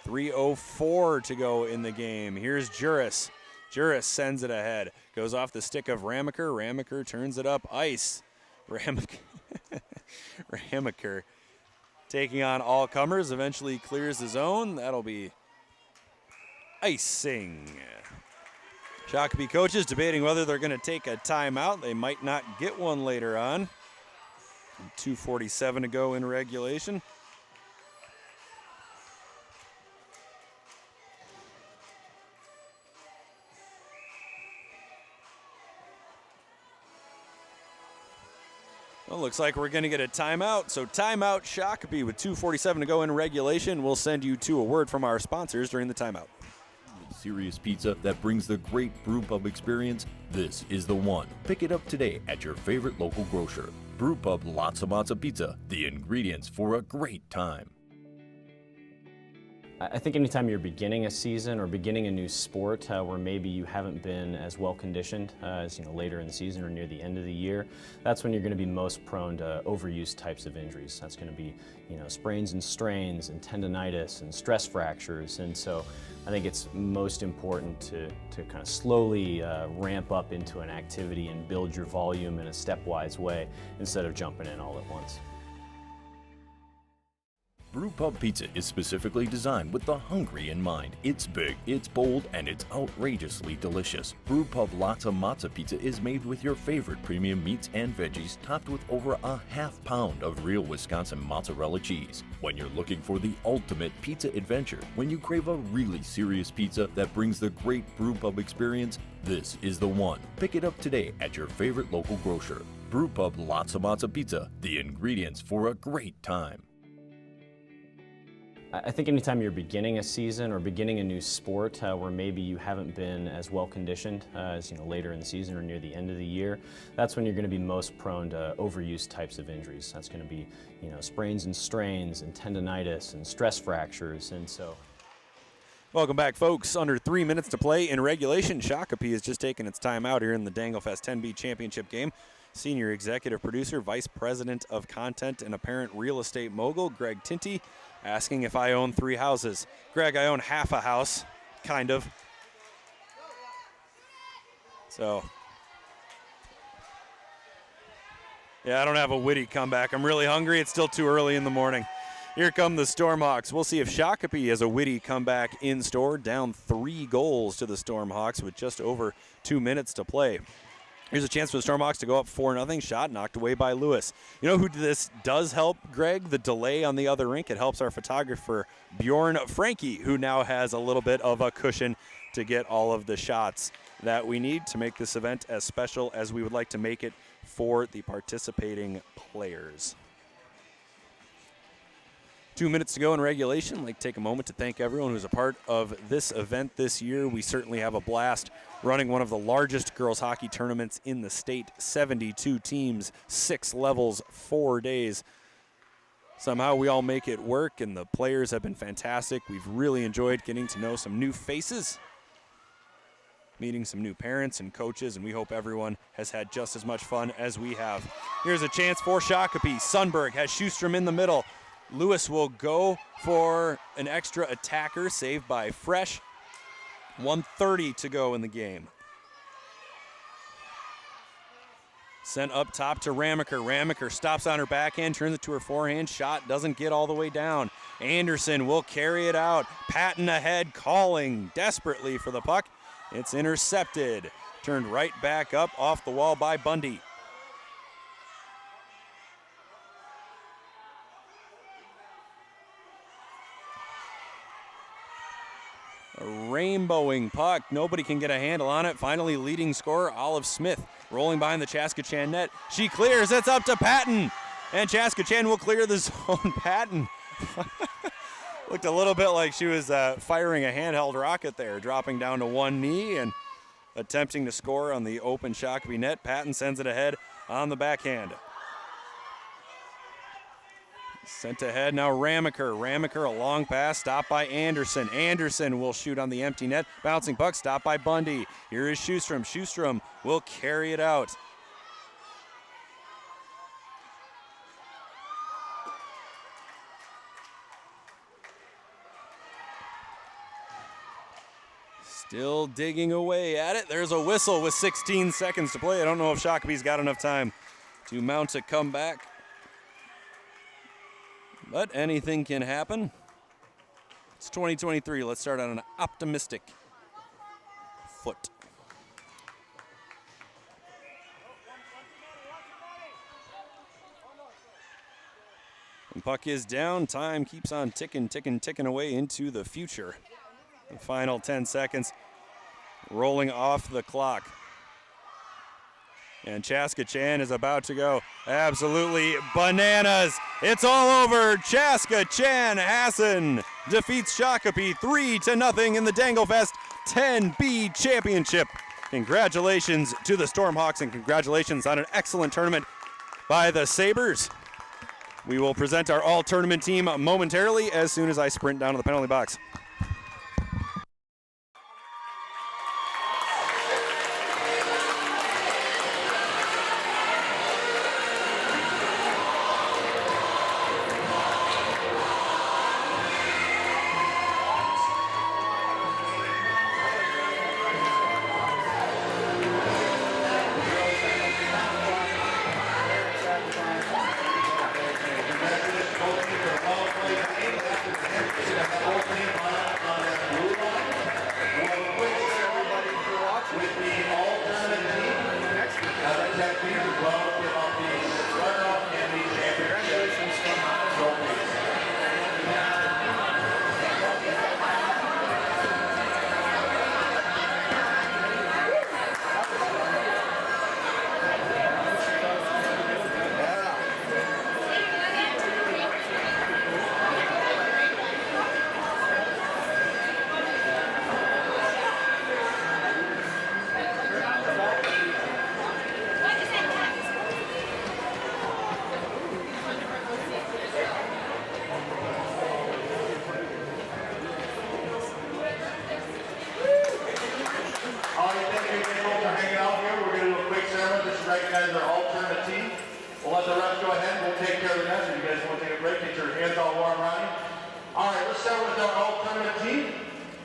3:04 to go in the game. Here's Juris. Juris sends it ahead. Goes off the stick of Ramaker. Ramaker turns it up ice. Ramaker taking on all comers. Eventually clears the zone. That'll be icing. Shakopee coaches debating whether they're going to take a timeout. They might not get one later on. 2:47 to go in regulation. Well, looks like we're going to get a timeout. So timeout Shakopee with 2:47 to go in regulation. We'll send you to a word from our sponsors during the timeout. Serious pizza that brings the great brew pub experience, this is the one. Pick it up today at your favorite local grocer. Brew Pub Matza Pizza, the ingredients for a great time. I think anytime you're beginning a season or beginning a new sport where maybe you haven't been as well conditioned as later in the season or near the end of the year, that's when you're going to be most prone to overuse types of injuries. That's going to be sprains and strains and tendonitis and stress fractures. And so I think it's most important to kind of slowly ramp up into an activity and build your volume in a stepwise way instead of jumping in all at once. Brew Pub Pizza is specifically designed with the hungry in mind. It's big, it's bold, and it's outrageously delicious. Brew Pub Matza Pizza is made with your favorite premium meats and veggies, topped with over a half-pound of real Wisconsin mozzarella cheese. When you're looking for the ultimate pizza adventure, when you crave a really serious pizza that brings the great Brew Pub experience, this is the one. Pick it up today at your favorite local grocer. Brew Pub Matza Pizza, the ingredients for a great time. I think anytime you're beginning a season or beginning a new sport where maybe you haven't been as well conditioned as later in the season or near the end of the year, that's when you're going to be most prone to overuse types of injuries. That's going to be sprains and strains and tendonitis and stress fractures. And so welcome back, folks. Under 3 minutes to play in regulation. Shakopee has just taken its time out here in the Danglefest 10B championship game. Senior executive producer, vice president of content, and apparent real estate mogul, Greg Tinty, asking if I own 3 houses. Greg, I own half a house, kind of. So, yeah, I don't have a witty comeback. I'm really hungry. It's still too early in the morning. Here come the Stormhawks. We'll see if Shakopee has a witty comeback in store. Down 3 goals to the Stormhawks with just over 2 minutes to play. Here's a chance for the Stormhawks to go up 4-0. Shot knocked away by Lewis. You know who this does help, Greg? The delay on the other rink. It helps our photographer, Bjorn Frankie, who now has a little bit of a cushion to get all of the shots that we need to make this event as special as we would like to make it for the participating players. 2 minutes to go in regulation. I'd like to take a moment to thank everyone who's a part of this event this year. We certainly have a blast running one of the largest girls hockey tournaments in the state. 72 teams, 6 levels, 4 days. Somehow we all make it work, and the players have been fantastic. We've really enjoyed getting to know some new faces, meeting some new parents and coaches, and we hope everyone has had just as much fun as we have. Here's a chance for Shakopee. Sundberg has Schustrom in the middle. Lewis will go for an extra attacker, saved by Fresh. 1:30 to go in the game. Sent up top to Ramaker. Ramaker stops on her backhand, turns it to her forehand. Shot doesn't get all the way down. Anderson will carry it out. Patton ahead, calling desperately for the puck. It's intercepted. Turned right back up off the wall by Bundy. A rainbowing puck. Nobody can get a handle on it. Finally, leading scorer, Olive Smith, rolling behind the Chaska-Chan net. She clears. It's up to Patton. And Chaska-Chan will clear the zone. Patton looked a little bit like she was firing a handheld rocket there, dropping down to one knee and attempting to score on the open Shakopee net. Patton sends it ahead on the backhand. Sent ahead now Ramaker. Ramaker, a long pass, stopped by Anderson. Anderson will shoot on the empty net. Bouncing puck, stopped by Bundy. Here is Schustrom. Schustrom will carry it out. Still digging away at it. There's a whistle with 16 seconds to play. I don't know if Shakopee's got enough time to mount a comeback, but anything can happen. It's 2023. Let's start on an optimistic foot. And puck is down. Time keeps on ticking away into the future. The final 10 seconds rolling off the clock. And Chaska-Chan is about to go absolutely bananas. It's all over. Chaska-Chanhassen defeats Shakopee 3-0 in the Danglefest 10B Championship. Congratulations to the Stormhawks and congratulations on an excellent tournament by the Sabres. We will present our all-tournament team momentarily as soon as I sprint down to the penalty box.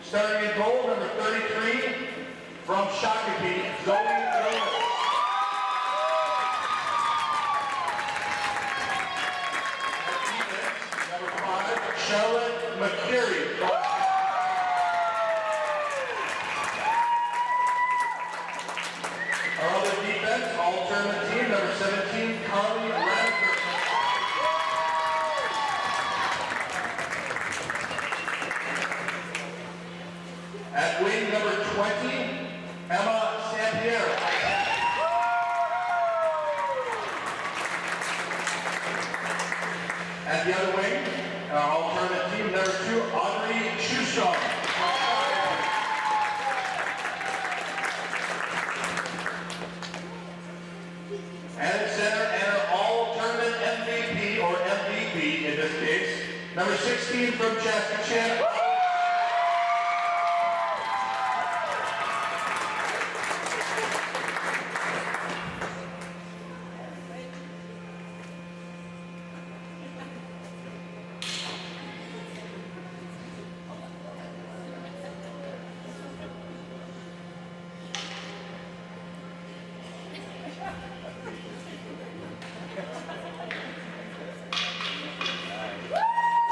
Starting in goal, number 33, from Shakopee, Zoe Lewis. Number 5, Jerry. Our other defense, all-tournament team, number 17, Carly Radford. At wing number 20, Emma Saint-Pierre. At the other wing, our alternate team, number 2, Audrey Schustrom. And at center, and our all-tournament MVP, or MVP in this case, number 16 from Chaska-Chanhassen.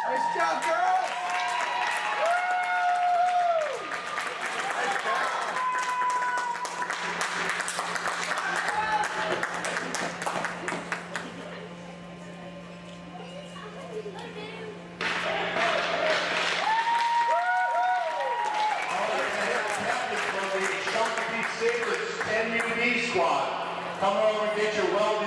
Nice job, girls! Captain from the Shakopee Sabres 10 UD squad. Come over and get your well